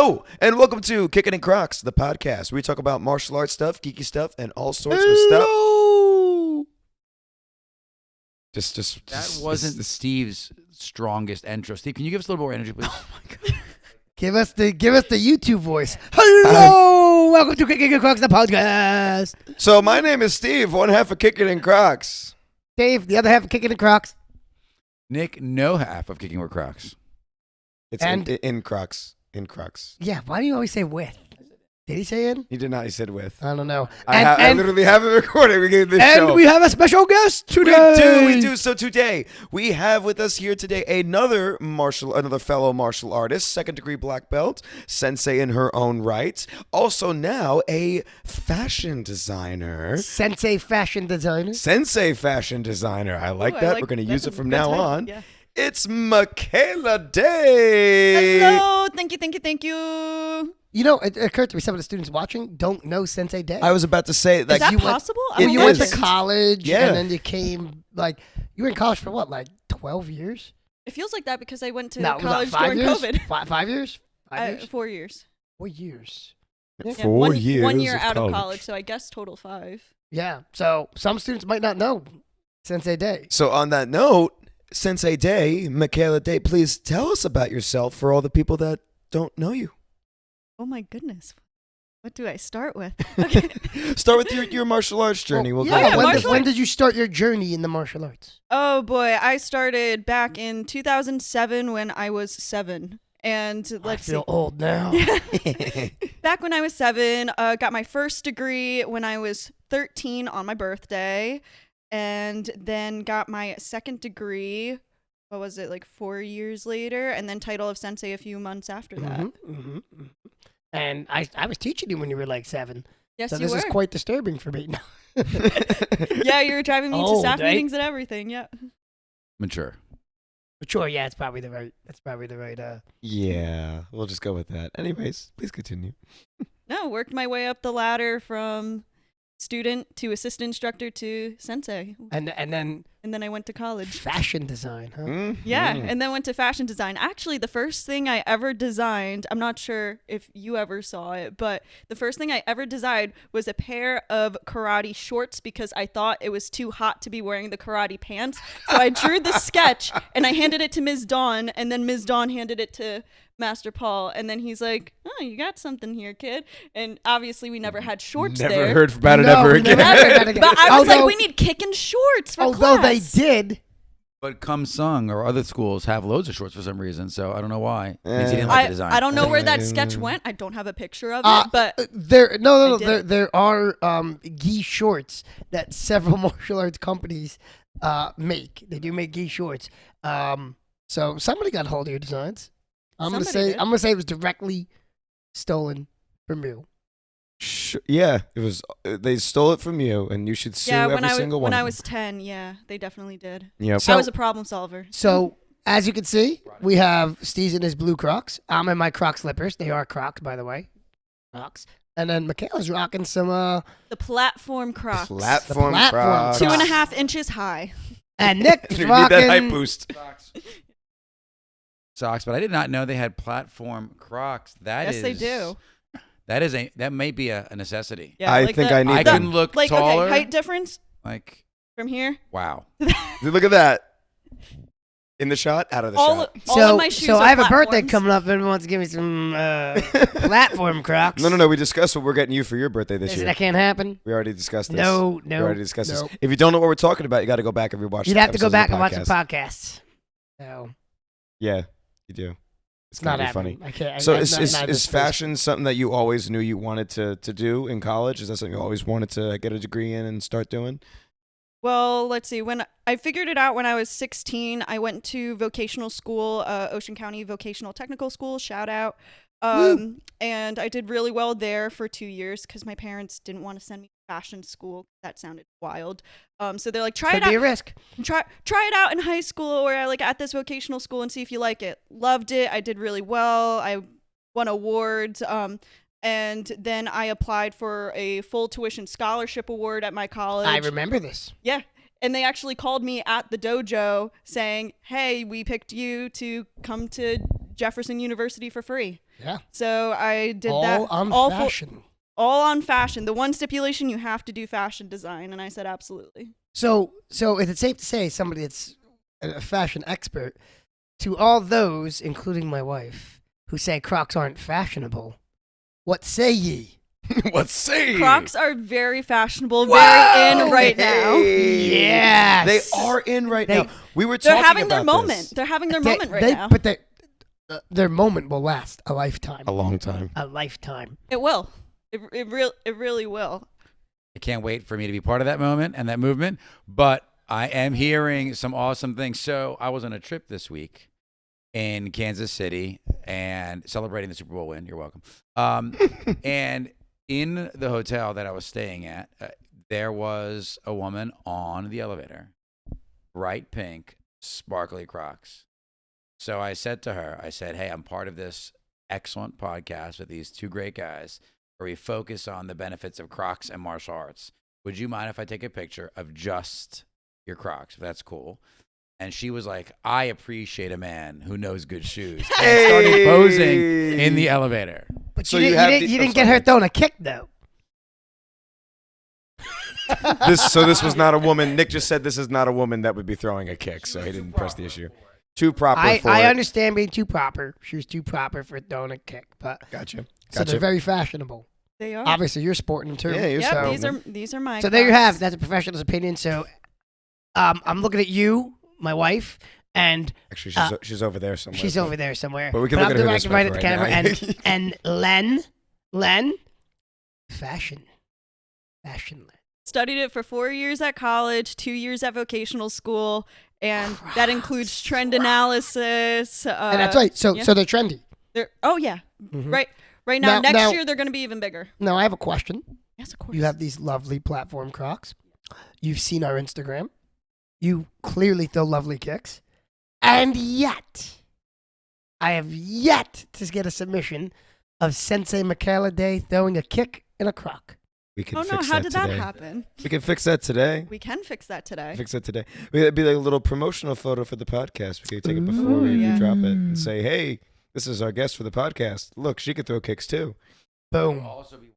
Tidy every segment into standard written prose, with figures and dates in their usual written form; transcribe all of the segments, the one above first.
Hello, and welcome to Kickin and Crocs, the podcast where we talk about martial arts stuff, geeky stuff, and all sorts of stuff. That wasn't Steve's strongest intro. Steve, can you give us a little more energy, please? Oh my God. Give us the YouTube voice. Hello, welcome to Kickin and Crocs, the podcast. So my name is Steve, one half of Kickin and Crocs. Dave, the other half of Kickin and Crocs. Nick, no half of Kicking with Crocs. It's And- in Crocs. In Crocs. Yeah, why do you always say with? Did he say in? He did not. He said with. I don't know. I literally have it recorded. We gave this show. And we have a special guest today. We do. So today we have with us here today another fellow martial artist, second-degree black belt, sensei in her own right. Also now a fashion designer. Sensei fashion designer. Sensei fashion designer. I like Ooh, that. We're going to use it from now on. Yeah. It's Michaela Day. Hello, thank you. You know, it occurred to me some of the students watching don't know Sensei Day. I was about to say Is that you possible? It you went to is. college, Yeah. and then you came, you were in college for what, 12 years? It feels like that because I went to No, was that college 5 during years? COVID. 5 years? 5 years? 4 years. 4 years. Yeah, 4 years. 1 year of out college. of college, so I guess total 5. Yeah, so some students might not know Sensei Day. So on that note, Sensei Day, Michaela Day, please tell us about yourself for all the people that don't know you. Oh my goodness. What do I start with? Okay. Start with your martial arts journey. We'll yeah, go. yeah, martial when did you start your journey in the martial arts? Oh boy, I started back in 2007 when I was 7. And let's I feel see. old now. Back when I was 7, got my first degree when I was 13 on my birthday, and then got my second degree, 4 years later, and then title of sensei a few months after that. Mhm. And I was teaching you when you were 7. Yes, So you this were. is quite disturbing for me. Yeah, you were driving me to Old, staff right? meetings and everything. Yeah. Mature. But sure, yeah, that's probably the right. Yeah, we'll just go with that. Anyways, please continue. No, worked my way up the ladder from student to assistant instructor to sensei, And then and then I went to college. fashion design, huh? Yeah, Mhm. and then went to fashion design. Actually, the first thing I ever designed, I'm not sure if you ever saw it, but the first thing I ever designed was a pair of karate shorts because I thought it was too hot to be wearing the karate pants. So I drew the sketch and I handed it to Ms. Dawn, and then Ms. Dawn handed it to Master Paul, and then he's like, "Oh, you got something here, kid." And obviously, we never had shorts Never there. heard about it No, ever we again. never heard that again. But I was Although- like, we need Kickin shorts for Although they class. did. But Cum Sung or other schools have loads of shorts for some reason, so I don't know why. Means he didn't like the design. I don't know where that sketch went. I don't have a picture of it, but There I did. there are gi shorts that several martial arts companies make. They do make gi shorts. So somebody got hold of your designs. I'm Somebody did. gonna say it was directly stolen from you. Yeah, it was. They stole it from you, and you should sue yeah, every when I was single one. when I of was 10, yeah, they definitely did. them. Yep. So- I was a problem solver. So as you can see, we have Steve's in his blue Crocs. I'm in my Croc slippers. They are Crocs, by the way. Crocs. And then Michaela's rocking some The platform Crocs, Platform The platform Crocs. Crocs. 2.5 inches high. and Nick's You need that hype rocking boost. Socks, but I did not know they had platform Crocs. Yes, they do. That may be a necessity. Yeah, I like think the- I need I them. can look like taller. okay, height difference Like, from here. wow. Look at that. In the shot, out of the All shot. of my shoes so are I have a birthday platforms. coming up. If anyone wants to give me some platform Crocs. No. We discussed what we're getting you for your birthday this Listen, year. that can't happen. We already discussed this. No, We already discussed no. this. If you don't know what we're talking about, you got to go back and rewatch. You'd the have to go episodes back of and watch the podcast. podcasts. No, Yeah, you do. it's gonna not be happening. funny. I can't. So I'm not is this fashion something that you always knew you wanted to do in college? Is that something you always wanted to get a degree in and start doing? Well, let's see. When I figured it out when I was 16, I went to vocational school, Ocean County Vocational Technical School, shout out. And I did really well there for 2 years because my parents didn't want to send me to fashion school. That sounded wild. So they're like, try Could it out. be a risk. Try it out in high school or at this vocational school and see if you like it. Loved it. I did really well. I won awards. And then I applied for a full tuition scholarship award at my college. I remember this. Yeah. And they actually called me at the dojo saying, "Hey, we picked you to come to Jefferson University for free. Yeah. So I did All that. on all fashion. all on fashion. The one stipulation, you have to do fashion design. And I said, absolutely. So is it safe to say somebody that's a fashion expert, to all those, including my wife, who say Crocs aren't fashionable, what say ye? What say you? Crocs are very fashionable, very in right now. Yes. They are in right now. We were They're talking having their about moment. this. They're having their moment right now. But their moment will last a lifetime. A long time. A lifetime. It will. It really will. I can't wait for me to be part of that moment and that movement, but I am hearing some awesome things. So I was on a trip this week in Kansas City and celebrating the Super Bowl win. You're welcome. And in the hotel that I was staying at, there was a woman on the elevator, bright pink, sparkly Crocs. So I said to her, hey, I'm part of this excellent podcast with these two great guys where we focus on the benefits of Crocs and martial arts. Would you mind if I take a picture of just your Crocs, if that's cool? And she was like, I appreciate a man who knows good shoes. And started posing in the elevator. But So you didn't get her throwing a kick, though. This was not a woman. Nick just said this is not a woman that would be throwing a kick, so he didn't press the issue. Too proper for I it. understand being too proper. She was too proper for throwing a kick, but Gotcha. so they're very fashionable. They are. Obviously, you're sporting them too. Yeah, you're Yep, sporting these are my So there you have. Crocs. That's a professional's opinion. So, I'm looking at you, my wife, and Actually, she's over there somewhere. she's over there somewhere. But we can look at her this way right for at the right camera. now. And Len, fashion, Len. Studied it for 4 years at college, 2 years at vocational school, and that includes trend analysis. And that's right. So yeah. so they're trendy. Oh yeah, Mhm. right now. Now- Next year they're going to be even bigger. Now I have a question. Yes, of course. You have these lovely platform Crocs. You've seen our Instagram. You clearly throw lovely kicks. And yet, I have yet to get a submission of Sensei Michaela Day throwing a kick in a Croc. We can Oh no! fix How that did today. that happen? We can fix that today. We can fix that today. Fix that today. It'd be like a little promotional photo for the podcast. We could take it before we yeah. drop it and say, "Hey, this is our guest for the podcast. Look, she could throw kicks too." Boom. Will also be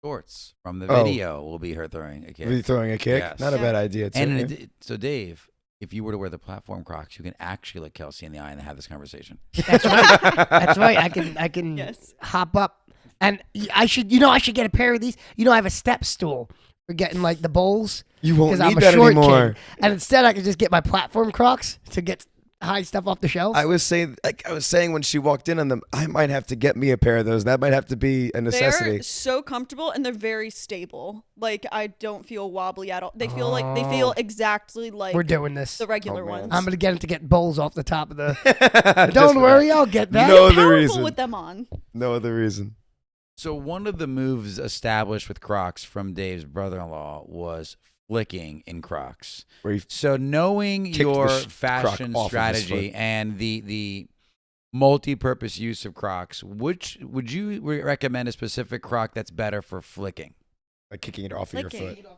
shorts from the Oh. video will be her throwing a kick. Are you throwing a kick? Yes. Not a Yeah. bad idea. Too. And so, Dave, if you were to wear the platform Crocs, you can actually look Kelsey in the eye and have this conversation. That's right. That's right. I can Yes. hop up. And I should get a pair of these. I have a step stool for getting like the bowls. You won't Because need I'm a that short anymore. kid. And instead I could just get my platform Crocs to get high stuff off the shelf. I was saying when she walked in on them, I might have to get me a pair of those. That might have to be a necessity. They're so comfortable and they're very stable. Like I don't feel wobbly at all. They feel exactly like We're doing this. the regular Oh, man. ones. I'm gonna get him to get bowls off the top of the. Just Don't for worry, that. I'll get that. No other Powerful reason. with them on. No other reason. So one of the moves established with Crocs from Dave's brother-in-law was flicking in Crocs. Where you So knowing Kicked your the fashion Croc off of his strategy foot. and the multi-purpose use of Crocs, would you recommend a specific Croc that's better for flicking? like kicking it off of your Flicking. foot.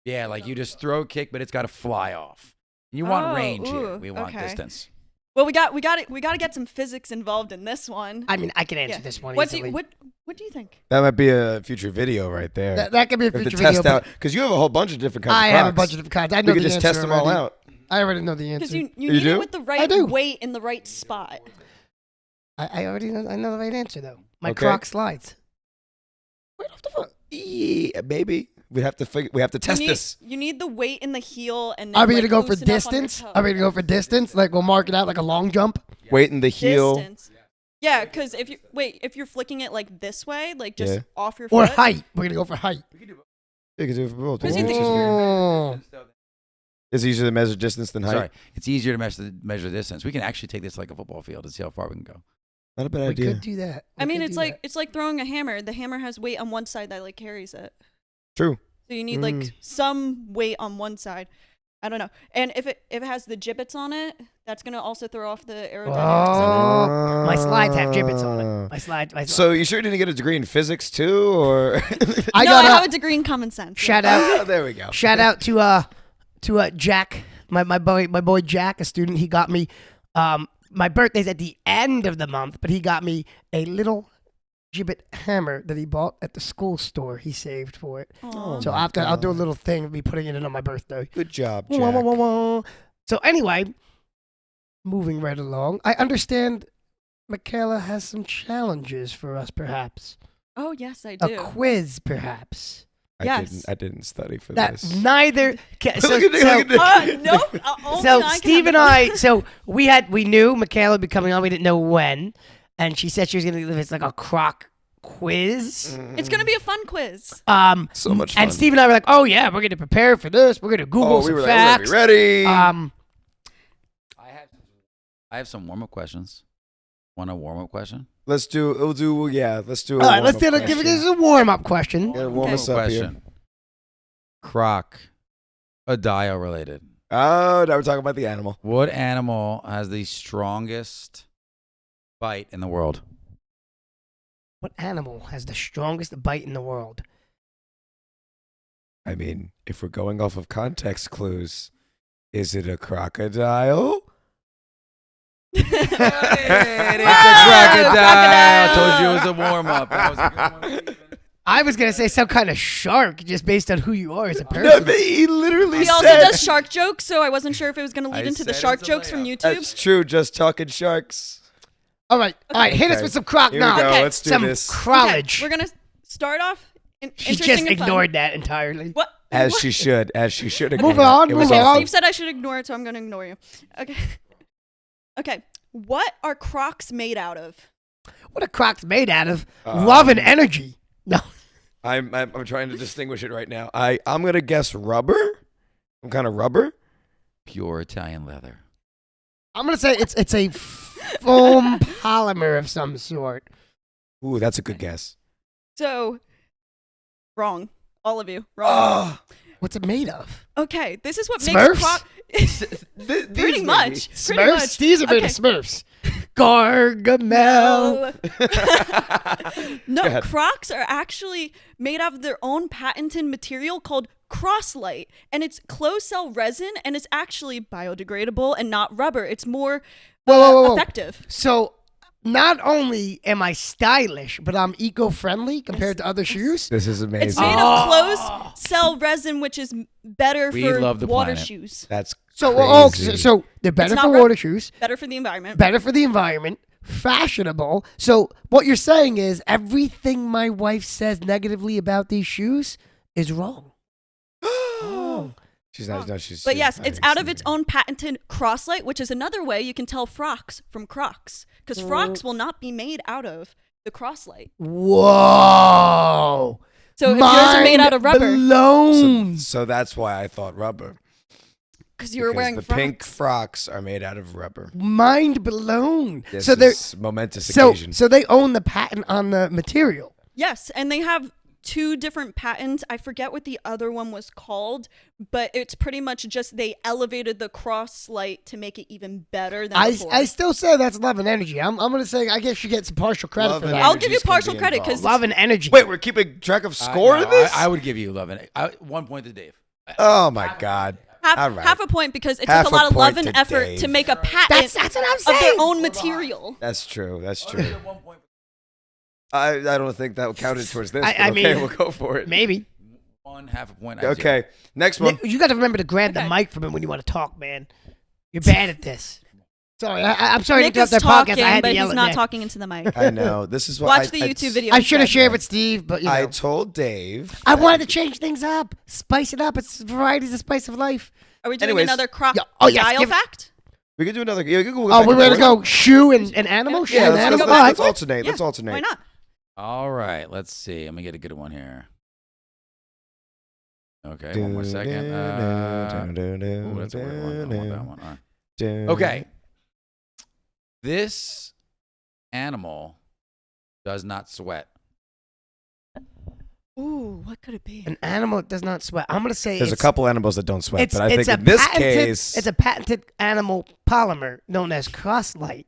Yeah, like you just throw a kick, but it's got to fly off. You want Oh, range here. ooh, We want okay. distance. Well, we got to get some physics involved in this one. I mean, I can answer Yeah. this one What do easily. what do you think? That might be a future video right there. That could be a We have to future video. test out but because you have a whole bunch of different kinds I of Crocs. have a bunch of different kinds. I know We could the just answer test them all already. out. I already know the Because answer. you You need do? it with the I right do. weight in the right spot. I already know. I know the right answer though. My Okay. Croc slides. Right off the foot. Yeah, maybe we have to test this. You need the weight in the heel and then Are we like, gonna go for loosen up on your distance? toe. Are we gonna go for distance? Like we'll mark it out like a long jump. Weight in the heel. Distance. Yeah, because if you're flicking it like this way, like just Yeah. off your Or foot. height. We're gonna go for height. You can do it for both. Because It's you think- Oh. easier to measure distance than height. Sorry, it's easier to measure distance. We can actually take this like a football field and see how far we can go. Not a bad We idea. could do that. I We mean, could it's do like that. it's like throwing a hammer. The hammer has weight on one side that like carries it. True. So you need like some weight on one side. I don't know. And if it has the gibbets on it, that's gonna also throw off the aerodynamics of Oh, my slides have gibbets on it. My slides. So you sure didn't get a degree in physics too, or? it. I No, got I have a a degree in common sense. shout out. Oh, there we go. Shout out to Jack, my boy Jack, a student. He got me my birthday's at the end of the month, but he got me a little gibbet hammer that he bought at the school store. He saved for it. Aw. So my after I'll do a God. little thing of me putting it in on my birthday. Good job, Wah, wah, Jack. wah, wah. So anyway, moving right along, I understand Michaela has some challenges for us, perhaps. Oh, yes, I A do. quiz, perhaps. Yes. I didn't study for That this. neither. So, Look at Nick, so- look at Nick. Nope. Only so I can Steve have and the I, so we knew Michaela would be coming on. We didn't know when, and she said she was going to give us like a croc quiz. It's going to be a fun quiz. So much fun. And Steve and I were like, "Oh yeah, we're going to prepare for this. We're going to Google we some were like, facts." we're ready. I have some warm-up questions. Want a warm-up question? Let's do a all right, let's give this a warm up question. Yeah, warm Okay. us up here. Question. Crocodile related. Oh, now we're talking about the animal. What animal has the strongest bite in the world? What animal has the strongest bite in the world? I mean, if we're going off of context clues, is it a crocodile? It's a crocodile. crocodile. Told you it was a warm-up. That was a good one. I was going to say some kind of shark, just based on who you are as a No, person. but he literally He also said. does shark jokes, so I wasn't sure if it was going to lead I into the said shark it's a jokes from layup. YouTube. That's true. Just talking sharks. All right, hit us Okay. with some croc Here we knowledge. go. Okay. Let's do Some this. crowledge. Okay, we're going to start off She interesting just and fun. ignored that entirely. What? As What? she should. As she should. Move ignore. on, It was move awful. on. Steve said I should ignore it, so I'm going to ignore you. Okay. Okay. What are Crocs made out of? What are crocs made out of? Love and energy. No. I'm trying to distinguish it right now. I'm gonna guess rubber. Some kind of rubber. Pure Italian leather. I'm going to say it's a foam polymer of some sort. Ooh, that's a good guess. So, wrong. All of you. Wrong. What's it made of? Okay, this is what Smurfs? makes Croc. Pretty much. Pretty Smurfs? much. These are made of Okay. Smurfs. Gargamel. No, Go ahead. Crocs are actually made out of their own patented material called Crosslight, and it's closed cell resin, and it's actually biodegradable and not rubber. It's more Whoa. effective. So not only am I stylish, but I'm eco-friendly compared to other shoes. This is amazing. It's made of closed cell resin, which is better We for love the water planet. shoes, That's So, crazy. so they're better not for rub- water shoes, better for the environment. better for the environment, fashionable. So what you're saying is everything my wife says negatively about these shoes is wrong. She's not. No, she's. But yes, it's out of its own patented Crosslight, which is another way you can tell frocks from Crocs, because frocks will not be made out of the Crosslight. Whoa. So if yours are made out of rubber, Blown. So that's why I thought rubber. because you were Because wearing the frocks. pink frocks are made out of rubber. Mind blown. This so they're is momentous occasion. so they own the patent on the material. Yes, and they have 2 different patents. I forget what the other one was called, but it's pretty much just they elevated the Crosslight to make it even better than before. I still say that's love and energy. I'm gonna say I guess you get some partial credit Love for and that. I'll give you energies can partial be credit, 'cause involved. Love and energy. Wait, we're keeping track of score No, of this? I would give you 11. 1 point to Dave. Oh my God! All right. half a point because it Half took a a lot of love point and to effort Dave. to make a patent that's what I'm of saying. their own material. That's true. That's true. I don't think that counted towards this. I but okay, mean, we'll go for it. Maybe. 1/2 a point. Okay, next one. You got to remember to grab the Okay. mic from him when you want to talk, man. You're bad at this. Sorry, I'm sorry Nick to is interrupt their talking, podcast. I had but to yell he's at not Nick. talking into the mic. I know. This is what Watch I, the I- YouTube video. I should have instead. shared with Steve, but you know. I told Dave. I wanted to change things up, spice it up. It's variety's the spice of life. Are we doing Anyways. another croc Yeah, oh, yes, dial give it- fact? We could do another. Yeah, we could go Oh, back we're and ready to forth. go shoe and animal? Shoe Yeah, and let's, animal? let's, All right. let's alternate. Let's Yeah, alternate. Why not? All right, let's see. Let me get a good one here. Okay, one more second. Ooh, that's a weird one. I don't want that one. All right. Okay. This animal does not sweat. Ooh, what could it be? An animal that does not sweat. I'm gonna say There's a it's, couple animals that don't sweat, it's, but I it's think a in this patented, case, it's a patented animal polymer known as Crosslight.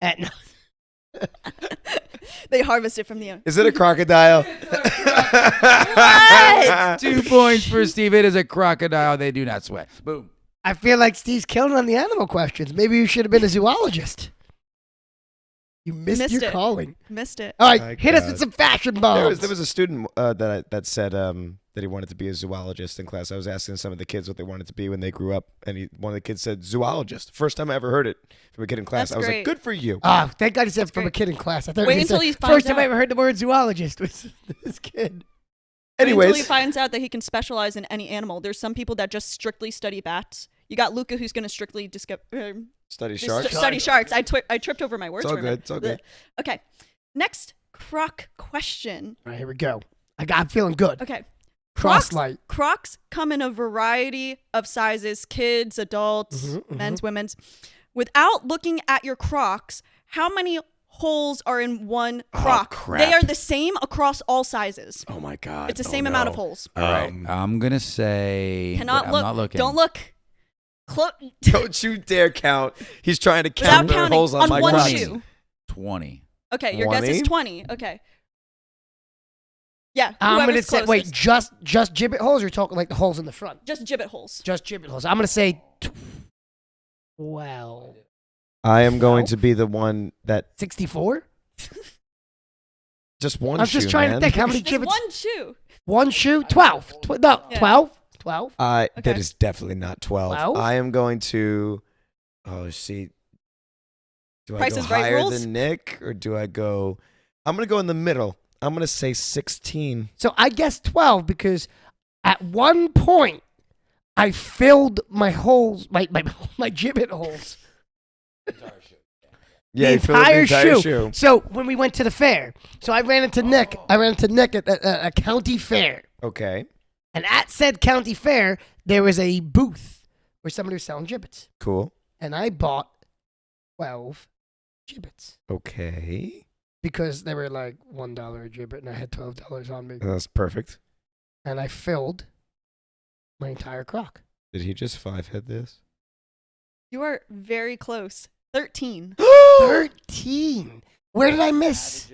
And They harvest it from the. is it a crocodile? What? 2 points for Steve. It is a crocodile. They do not sweat. Boom. I feel like Steve's killing on the animal questions. Maybe you should have been a zoologist. You missed Missed your it. calling. Missed it. All right, My hit us God. with some fashion There bombs. was a student that said that he wanted to be a zoologist in class. I was asking some of the kids what they wanted to be when they grew up, and one of the kids said zoologist. First time I ever heard it from a kid in class. That's I was great. like, good for you. Thank God he said from a great. kid in class. I thought Wait he until said, he finds first time I out. ever heard the word zoologist was this kid. Until he Anyways, finds out that he can specialize in any animal. There's some people that just strictly study bats. You got Luca, who's going to strictly study sharks. study sharks. I tripped over my words. It's all for a minute. good. It's all good. Okay. Next croc question. All right, here we go. I'm feeling good. Okay. Cross light. Crocs come in a variety of sizes, kids, adults, men's, women's. Without looking at your Crocs, how many holes are in one Croc? crap. They are the same across all sizes. Oh my God. It's the same amount of holes. All right. I'm going to say. Cannot I'm look. not looking. Don't look. Don't you dare count. He's trying to Without count the counting holes on my one Crocs. shoe. 20. Okay, your guess is 20? 20. Okay. Yeah. I'm whoever's gonna say wait, closest. just gibbet holes, or you're talking like the holes in the front? Just gibbet holes. Just gibbet holes. I'm gonna say 12. I am going to be the one that 64? just one I was shoe, just trying man. to think how many Just gibbets. one shoe. One shoe? 12. No, Yeah. 12. 12. That Okay. is definitely not 12. 12? I am going to. Oh, see. Do Price I go is Right higher rules? than Nick, or do I go? I'm gonna go in the middle. I'm gonna say 16. So I guess 12 because at one point I filled my holes, my gibbet holes. Yeah, the you fill up entire, the shoe. So when we went to the fair, so I ran into Nick. I ran into Nick at a county fair. Okay, And at said county fair, there was a booth where somebody was selling gibbets. cool. And I bought 12 gibbets Okay, because they were like $1 a gibbet, and I had $12 on me. that's perfect. And I filled my entire crock. Did he just 5-head this? You are very close. 13. 13. Where did I miss?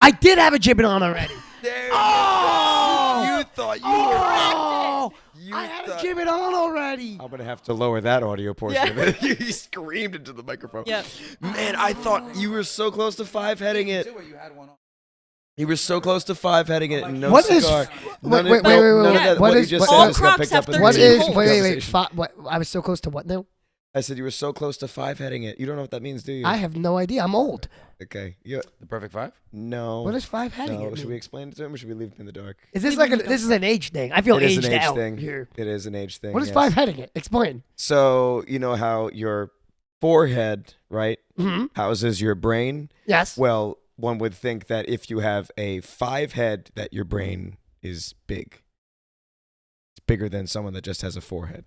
I did have a gibbet on already. There Oh! you thought you Oh! You I had a thought- gibbet on already. I'm gonna have to lower that audio portion of Yeah. it. He screamed into the microphone. Yeah. Man, I thought you were so close to 5-heading it. You had one on. You were so close to 5-heading it. And no What is- cigar. wait, None of- wait, no- wait, none of wait. that- What what is- you just what- said just got Crocs picked have up in the 13 What radio is? holes. Wait, wait, wait. conversation. What? I was so close to what now? I said you were so close to 5-heading it. You don't know what that means, do you? I have no idea. I'm old. Okay. The perfect 5? No. What is 5 heading? No. at Should me? we explain it to him, or should we leave him in the dark? Is this like this is an age thing? I feel It is aged an age out thing. here. It is an age thing. What is yes. 5 heading it? Explain. So you know how your forehead, right, Hmm. houses your brain. Yes. Well, one would think that if you have a 5 head, that your brain is big. It's bigger than someone that just has a forehead.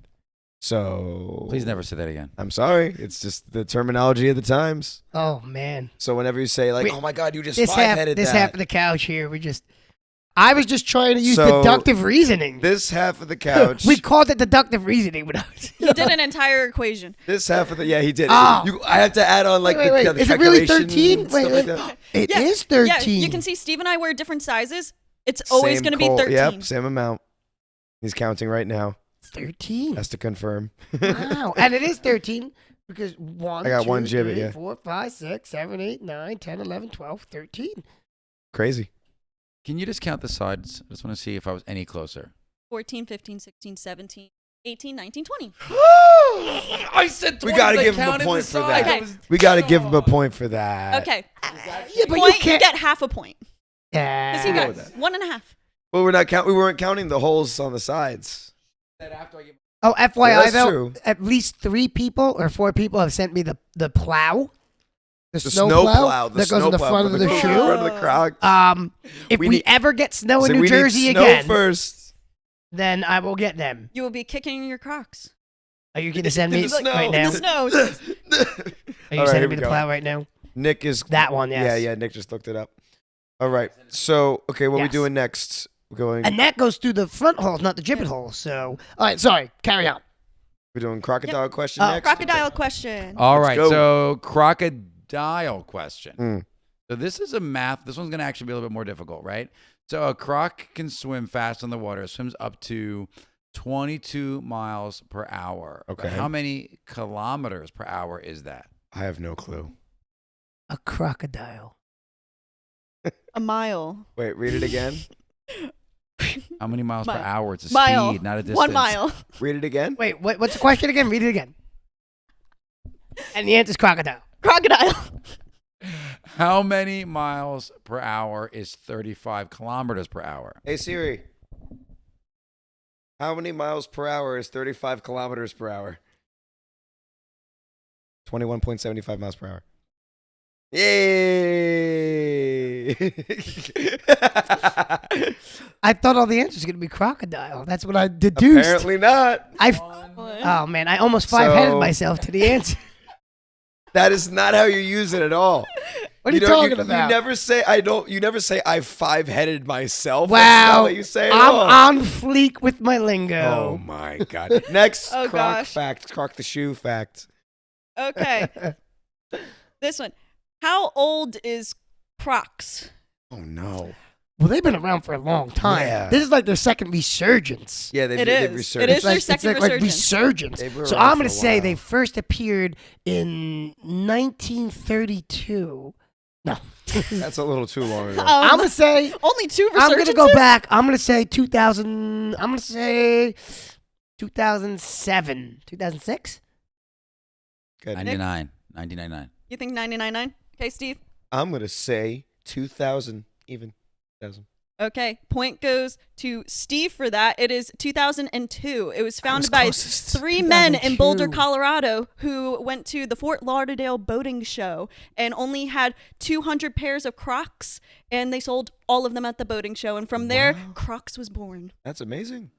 So Please never say that again. I'm sorry. It's just the terminology of the times. Oh man. So whenever you say like, Wait, "Oh my God, you just This 5-headed this that," half of the couch here. I was just trying to use So, deductive reasoning. this half of the couch. We called it deductive reasoning when I was. He did an entire equation. This half of the he did. Oh. I have to add on like Wait, wait, the wait. Is it really calculation 13? and stuff Wait, like wait. that. It Yeah, is 13. Yeah, you can see Steve and I wear different sizes. It's always Same going to be coal- 13. Yep, same amount. He's counting right now. 13. Has to confirm. Wow. And it is 13 because 1, I got 2, one gibbet, 3, yeah. 4, 5, 6, 7, 8, 9, 10, 11, 12, 13. Crazy. Can you just count the sides? I just want to see if I was any closer. 14, 15, 16, 17, 18, 19, 20. I said We gotta give him a point for that. Okay. We got to give him a point for that. Okay. Yeah, but Point, you can't. get half a point. Because he Yeah. got 1.5. Well, we weren't counting the holes on the sides. Oh, FYI, Yeah, that's though, true. at least 3 people or 4 people have sent me the plow. The snow plow. The that goes snow in the plow front for of the front shoe. of the Croc. If We we need- ever get snow So in New we Jersey need snow again, first. then I will get them. You will be kicking your Crocs. Are you going to send In me the snow. right now? In the snow. Are you All right, sending here me we the go. plow right now? Nick is That one, yes. Yeah. Nick just looked it up. All right. So, okay, what are we Yes. doing next? We're going. And that goes through the front holes, not the gibbet holes. So, all right, sorry. Carry on. We're doing crocodile question Oh, next. Crocodile question. All Let's right, go. so crocodile question. Mm. So this is a math. This one's going to actually be a little bit more difficult, right? So a croc can swim fast in the water. It swims up to 22 miles per hour. But Okay. how many kilometers per hour is that? I have no clue. A crocodile. A mile. Wait, read it again. How many miles per Mile. hour? It's a Mile. speed, not a distance. 1 mile. Read it again. Wait, what's the question again? Read it again. And the answer is crocodile. Crocodile. How many miles per hour is 35 kilometers per hour? Hey Siri. How many miles per hour is 35 kilometers per hour? 21.75 miles per hour. Yay! I thought all the answers were going to be crocodile. That's what I deduced. Apparently not. Oh, man. I almost five-headed So- myself to the answer. That is not how you use it at all. What are you don't- talking about? You never say You never say I five-headed myself. Wow. That's not what you say at I'm all. on fleek with my Oh lingo. my god. Next Oh, croc gosh. fact. Croc the shoe fact. Okay. This one. How old is Crocs? Oh no. Well, they've been around for a long time. Yeah. This is like their second resurgence. Yeah, they've, It they've is. resurged. It is It's their like, second it's like resurgence. resurgence. They were So around I'm for going a to say while. they first appeared in 1932. No. That's a little too long ago. I'm going to say... Only 2 resurgences? I'm going to go back. I'm going to say 2000. I'm going to say 2007. 2006? Good. 1999. You think 99.9? Okay, Steve. I'm gonna say 2000 even. 2000. Okay, point goes to Steve for that. It is 2002. It was founded was by closest. 3 men in Boulder, 2002. Colorado, who went to the Fort Lauderdale boating show and only had 200 pairs of Crocs, and they sold all of them at the boating show. And from there, Wow. Crocs was born. That's amazing.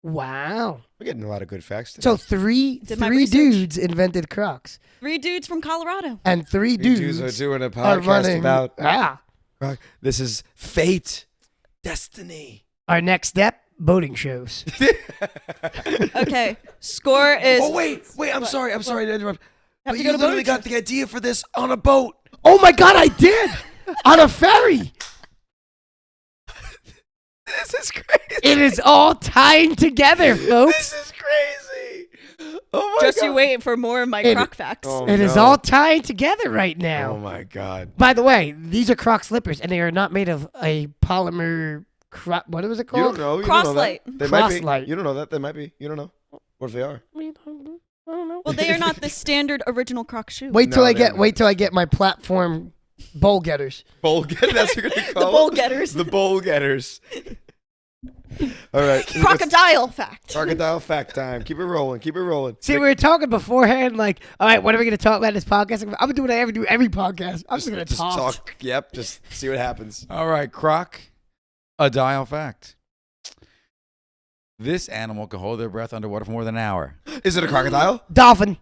Wow. We're getting a lot of good facts today. So three Did my research. dudes invented Crocs. 3 dudes from Colorado. And three you dudes are doing a are podcast running. about Croc. this is fate, destiny. Our next step, boating shows. Okay, score is... Oh wait, I'm sorry to interrupt. Have But to you go to literally boating got the idea for this on a boat. Oh my God, I did! On a ferry! This is crazy. It is all tying together, folks. This is crazy. Oh my Just god. you wait for more of my It- Croc facts. Oh, It is no. all tying together right now. Oh my god. By the way, these are Croc slippers, and they are not made of a polymer. What was it You called? don't know. You Cross don't know light. that. They might be. Cross-light. You don't know that. They might be. You don't know. What if they are? I don't know. Well, they are not the standard original Croc shoe. Wait till No, I they're get. not. Wait till I get my platform bowl getters. Bowl getters. That's what you're gonna The call bowl them? getters. The bowl getters. All right. Crocodile fact. Crocodile fact time. Keep it rolling. Keep it rolling. See, we were talking beforehand, like, all right, what are we going to talk about in this podcast? I'm going to do what I ever do every podcast. I'm just going to Just talk. talk. Yep. Just see what happens. All right, Croc, a dial fact. This animal can hold their breath underwater for more than an hour. Is it a crocodile? Dolphin.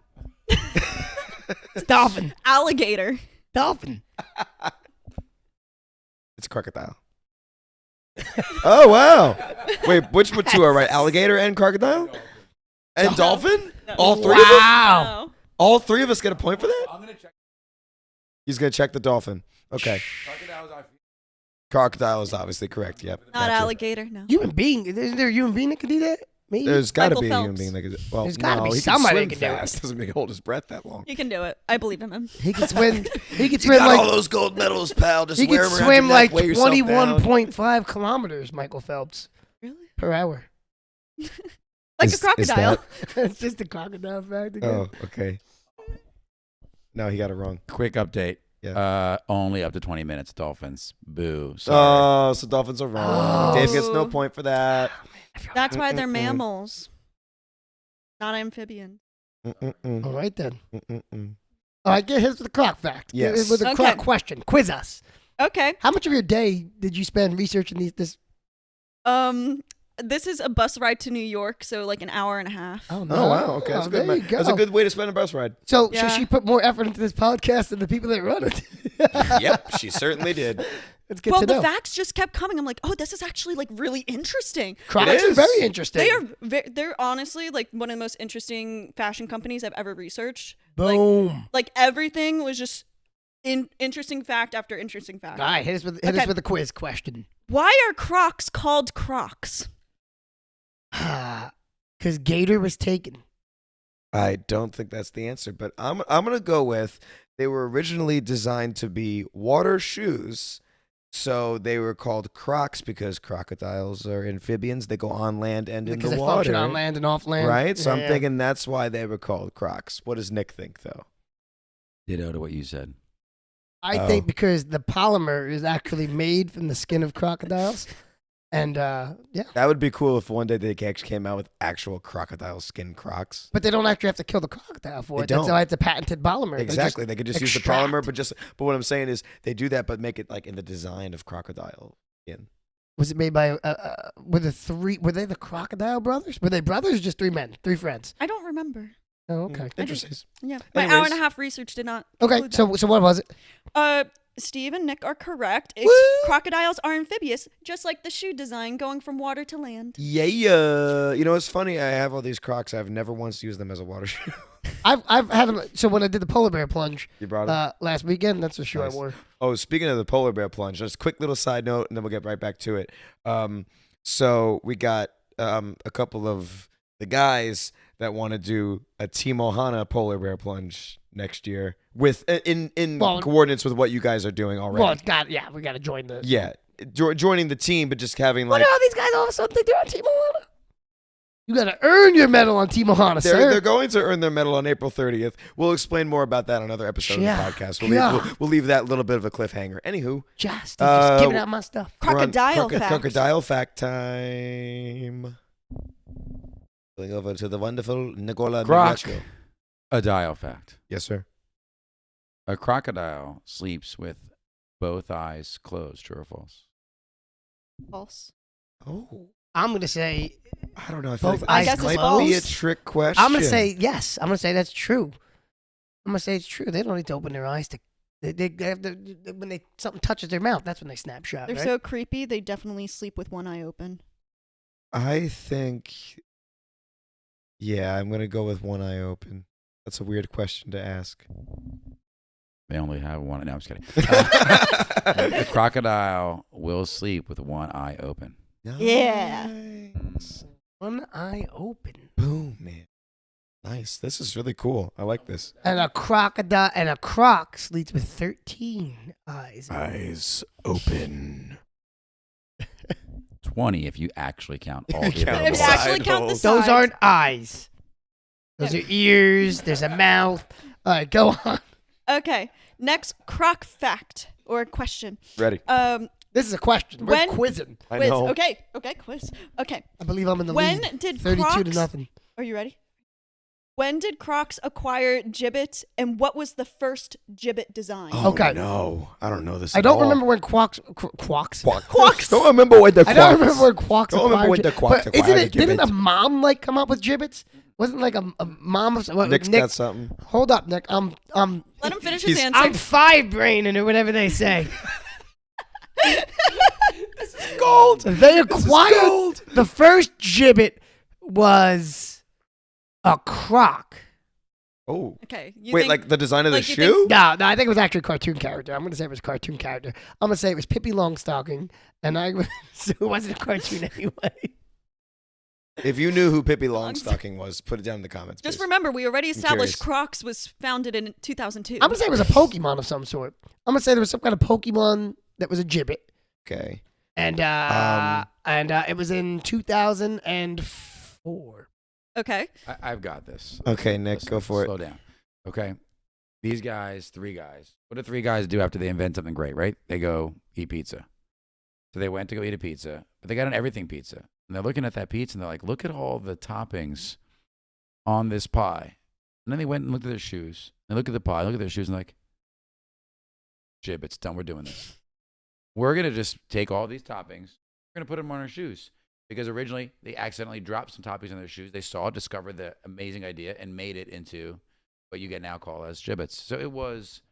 It's dolphin. Alligator. Dolphin. It's a crocodile. Oh wow! Wait, which two are right? Alligator and crocodile, and dolphin. All three of us. Wow. No. All three of us get a point for that. I'm gonna check. He's gonna check the dolphin. Okay. Crocodile is obviously correct. Yep. Not Gotcha. alligator. No. Human being. Isn't there a human being that can do that? Maybe. There's got to Michael be a human Phelps. being that could. Well, There's gotta no, be he somebody can that swim can do it. fast. Doesn't make hold his breath that long. You can do it. I believe in him. He can swim. He can You swim got like. all those gold medals, pal. Just He wear can 'em around swim your like neck, weigh yourself down. 21.5 kilometers, Michael Phelps, Really? per hour. Like Is- a crocodile. It's just a crocodile fact again. Oh, okay. No, he got it wrong. Quick update. Yeah. Only up to 20 minutes. Dolphins. Boo. Sorry. Oh, so dolphins are wrong. Oh. Dave gets no point for that. That's why they're Mm-mm-mm. mammals, not amphibians. Mm-mm-mm. All right then. Mm-mm-mm. All right, get his with the croc fact. Yes. Get with the Okay. croc question. Quiz us. Okay. How much of your day did you spend researching this? This is a bus ride to New York, so like an hour and a half. Oh, Oh wow. Okay, that's a good. there you That's a go. good way to spend a bus ride. So Yeah. she put more effort into this podcast than the people that run it. Yep, she certainly did. It's good Well, to the know. facts just kept coming. I'm like, oh, this is actually like really interesting. Crocs It are is. very interesting. They are. They're honestly like one of the most interesting fashion companies I've ever researched. Like, Boom. like everything was just interesting fact after interesting fact. All right, hit us Okay. with a quiz question. Why are Crocs called Crocs? Because Gator was taken. I don't think that's the answer, but I'm gonna go with They were originally designed to be water shoes. So they were called Crocs because crocodiles are amphibians. They go on land and in Because the they water. function on land and off land. Right? So I'm Yeah. thinking that's why they were called Crocs. What does Nick think, though? Ditto to what you said. I Oh. think because the polymer is actually made from the skin of crocodiles. And yeah. That would be cool if one day they actually came out with actual crocodile skin Crocs. But they don't actually have to kill the crocodile for They it. That's don't. why it's a patented polymer. Exactly. They could just use the extract. polymer, but what I'm saying is they do that, but make it like in the design of crocodile skin. Was it made by were they the Crocodile brothers? Were they brothers or just three men, three friends? I don't remember. Oh, okay. Interesting. Yeah, my hour and Anyways. a half research did not. Okay, include so what was it? that. Steve and Nick are correct. Crocodiles are amphibious, just like the shoe design going from water to land. Yeah. You know, it's funny. I have all these Crocs. I've never once used them as a water shoe. I've had them. So when I did the polar bear plunge You brought them? last weekend, that's the shoe Nice. I wore. Oh, speaking of the polar bear plunge, just a quick little side note, and then we'll get right back to it. So we got a couple of the guys that want to do a Team Ohana polar bear plunge next year with in Well- coordinates with what you guys are doing already. Well, we got to join the. Yeah, joining the team, but just having What like are all these guys all of a sudden think they're on Team Ohana? You got to earn your medal on Team Ohana, they're sir. going to earn their medal on April 30th. We'll explain more about that on another episode Yeah. of the podcast. Yeah. We'll leave that little bit of a cliffhanger. Anywho, Just Uh, giving out my stuff. we're on Crocodile fact. Crocodile fact time. Going over to the wonderful Nicola Croc. Migliaccio. A dial fact. Yes, sir. A crocodile sleeps with both eyes closed. True or false? False. Oh, I'm gonna say. I don't know. I feel Both like eyes this might closed? be a trick question. I'm gonna say yes. I'm gonna say that's true. I'm gonna say it's true. They don't need to open their eyes to. They have to, when something touches their mouth, that's when they snap shut. They're Right? so creepy. They definitely sleep with one eye open. I think. Yeah, I'm gonna go with one eye open. That's a weird question to ask. They only have one. No, I'm just kidding. The crocodile will sleep with one eye open. Yeah. Nice. One eye open. Boom, man. Nice. This is really cool. I like this. And a crocodile and a croc sleeps with 13 eyes. Eyes open. 20 if you actually count all You the count If available you Side actually count the holes. Those sides. aren't eyes. Those are ears. There's a mouth. All right, go on. Okay. Next croc fact or question. Ready. This is a question. We're When- quizzing. I Quiz. know. Okay. Quiz. Okay. I believe I'm in the When lead. did 32 to Crocs? nothing. Are you ready? When did Crocs acquire gibbet, and what was the first gibbet design? Oh, Okay. No, I don't know this. I at don't all. remember when quacks. Quacks. Don't remember when the I don't quacks. remember when quacks. Don't remember when acquired the quacks but isn't acquired it? Didn't gibbet. a mom like come up with gibbets? Wasn't like a mom of what, Nick's Nick? got something. Hold up, Nick. Let him finish his He's- answer. I'm five braining or whatever they say. Gold. They acquired the first gibbet was a croc. Oh. Okay. You Wait, think, like the design of the like you shoe? No, I think it was actually a cartoon character. I'm gonna say it was a cartoon character. I'm gonna say it was Pippi Longstocking, and so it wasn't a cartoon anyway. If you knew who Pippi Longstocking was, put it down in the comments. just please. remember, we already established curious. Crocs was founded in 2002. I'm gonna say it was a Pokemon of some sort. I'm gonna say there was some kind of Pokemon that was a gibbet, Okay. and it was in 2004. Okay. I've got this. Okay, Nick, Listen, go for it. Slow down. Okay. These guys, three guys. What do three guys do after they invent something great, right? They go eat pizza. So they went to go eat a pizza, but they got an everything pizza. And they're looking at that pizza and they're like, look at all the toppings on this pie. And then they went and looked at their shoes. They look at the pie, look at their shoes, and like, Jib, it's done. We're doing this. We're going to just take all these toppings. We're going to put them on our shoes. Because originally, they accidentally dropped some toppings on their shoes. They saw, discovered the amazing idea, and made it into what you get now called as gibbets. So it was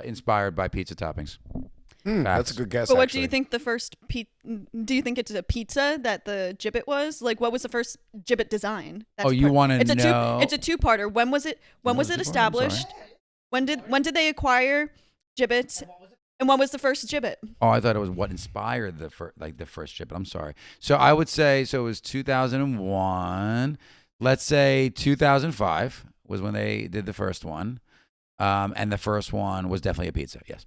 inspired by pizza toppings. That's a good guess. But what do you actually. think the first do you think it's a pizza that the gibbet was? Like, what was the first gibbet design? That's Oh, you part- wanna It's a know- it's a two-parter. When was it? When know was the it two-parter? I'm sorry. established? When did they acquire gibbets? And when was the first gibbet? Oh, I thought it was what inspired the first gibbet. I'm sorry. So I would say, so it was 2001. Let's say 2005 was when they did the first one. And the first one was definitely a pizza. Yes.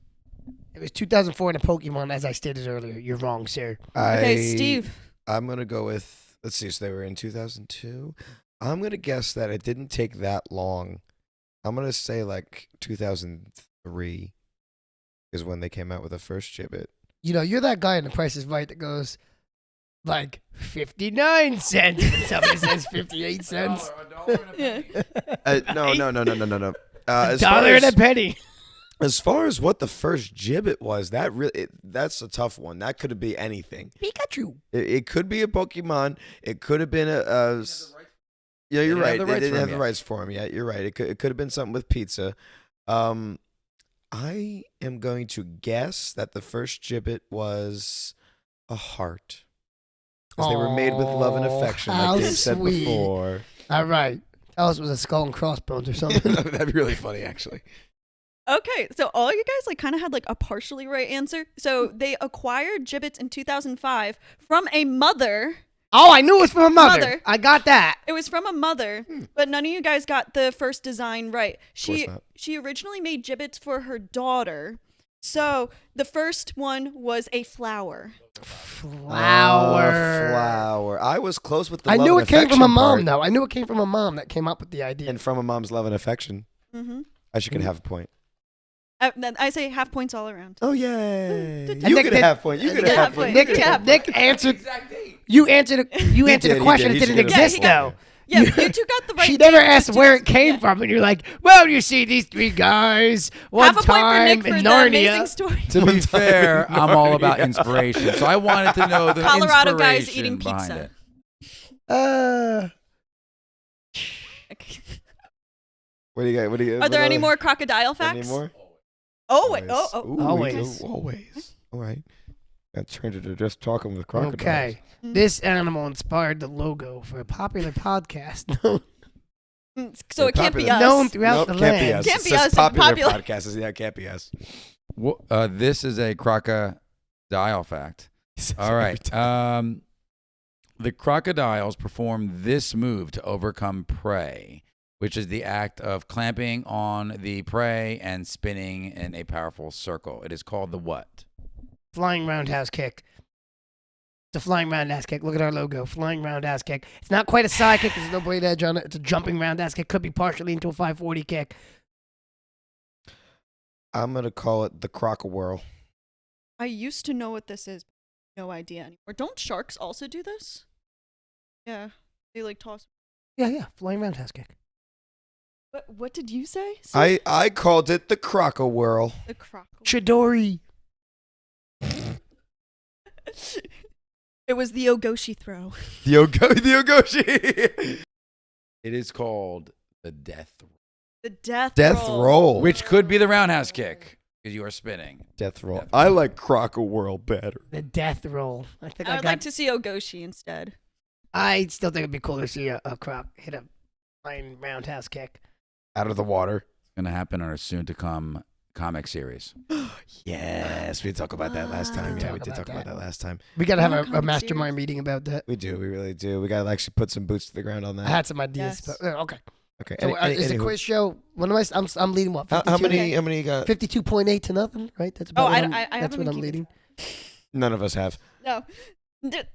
It was 2004 in a Pokemon, as I stated earlier. You're wrong, sir. Okay, Steve. I'm going to go with, let's see, so they were in 2002. I'm going to guess that it didn't take that long. I'm going to say like 2003 is when they came out with the first Gibbet. You know, you're that guy in The Price is Right that goes, like, 59 cents. And somebody says 58 cents. No. A As dollar far and a as, penny. as far as what the first Gibbet was, that's a tough one. That could be anything. Pikachu. It could be a Pokemon. It could have been a yeah, you're right. They didn't have the rights for him yet. You're right. It could have been something with pizza. I am going to guess that the first Gibbet was a heart. Because they were made with love and affection, how like Dave said sweet. before. All right. Tell us it was a skull and crossbones or something. That'd be really funny, actually. Okay, so all you guys like kind of had like a partially right answer. So they acquired Gibbets in 2005 from a mother. Oh, I knew it was from a mother. Mother. I got that. It was from a mother, but none of you guys got the first design right. course not. She originally made Gibbets for her daughter. So the first one was a flower. Flower. I was close with the I love knew and it came from a affection mom, part. though. I knew it came from a mom that came up with the idea. And from a mom's love and affection. Mm-hmm. I should can have a point. Then I say half points all around. Oh, yay. And You Nick could did- have point. You could Yeah, have half point. Nick, Yeah. Nick answered. You answered. You answered did, a he question did. that He didn't should get a exist, point. though. Yeah, you two got the right. She never date, asked just where it two- came yeah. from, and you're like, "Well, you see these three guys one Half a point for time Nick for in the amazing Narnia." story. To be fair, I'm all about inspiration. So I wanted to know the Colorado guys inspiration eating behind pizza. it. Okay. What do you got? What do you? Are there what any other- more crocodile facts? Any more? Oh wait. Always. Oh. Ooh, Always. Always. All right. That turned into just talking with crocodiles. Okay, this animal inspired the logo for a popular podcast So it can't be Popular. us. known throughout Nope, the can't be land. us. Can't It be says us, it's Popular popular. podcast. Yeah, it can't be us. This is a crocodile fact. All right. The crocodiles perform this move to overcome prey, which is the act of clamping on the prey and spinning in a powerful circle. It is called the what? Flying roundhouse kick. It's a flying roundhouse kick. Look at our logo. Flying roundhouse kick. It's not quite a side kick. There's no blade edge on it. It's a jumping roundhouse kick. Could be partially into a 540 kick. I'm gonna call it the crocowhirl. I used to know what this is. No idea anymore. Don't sharks also do this? Yeah. They like toss. Yeah. Flying roundhouse kick. What did you say? Steve? I called it the crocowhirl. The croc. Chidori. It was the Ogoshi throw. The Ogoshi. It is called the death roll, The death Roll. which could be the roundhouse kick because you are spinning. Death roll. I like crocowhirl better. The death roll. I think I I would got. like to see Ogoshi instead. I still think it'd be cool to see a croc hit a flying roundhouse kick. Out of the water. It's going to happen on a soon-to-come comic series. Yes, we did talk about that last time. Yeah, we did Talk talk about about that last time. We gotta have Wanna a comic mastermind series? meeting about that. We do. We really do. We gotta actually put some boots to the ground on that. I had some ideas, Yes. but okay. Okay. So is the anywho. quiz show? What am I? I'm leading what? How 52? many? How many you got? 52.8 to nothing, right? That's about Oh, what I I'm, haven't that's what been I'm keeping leading. None of us have. No.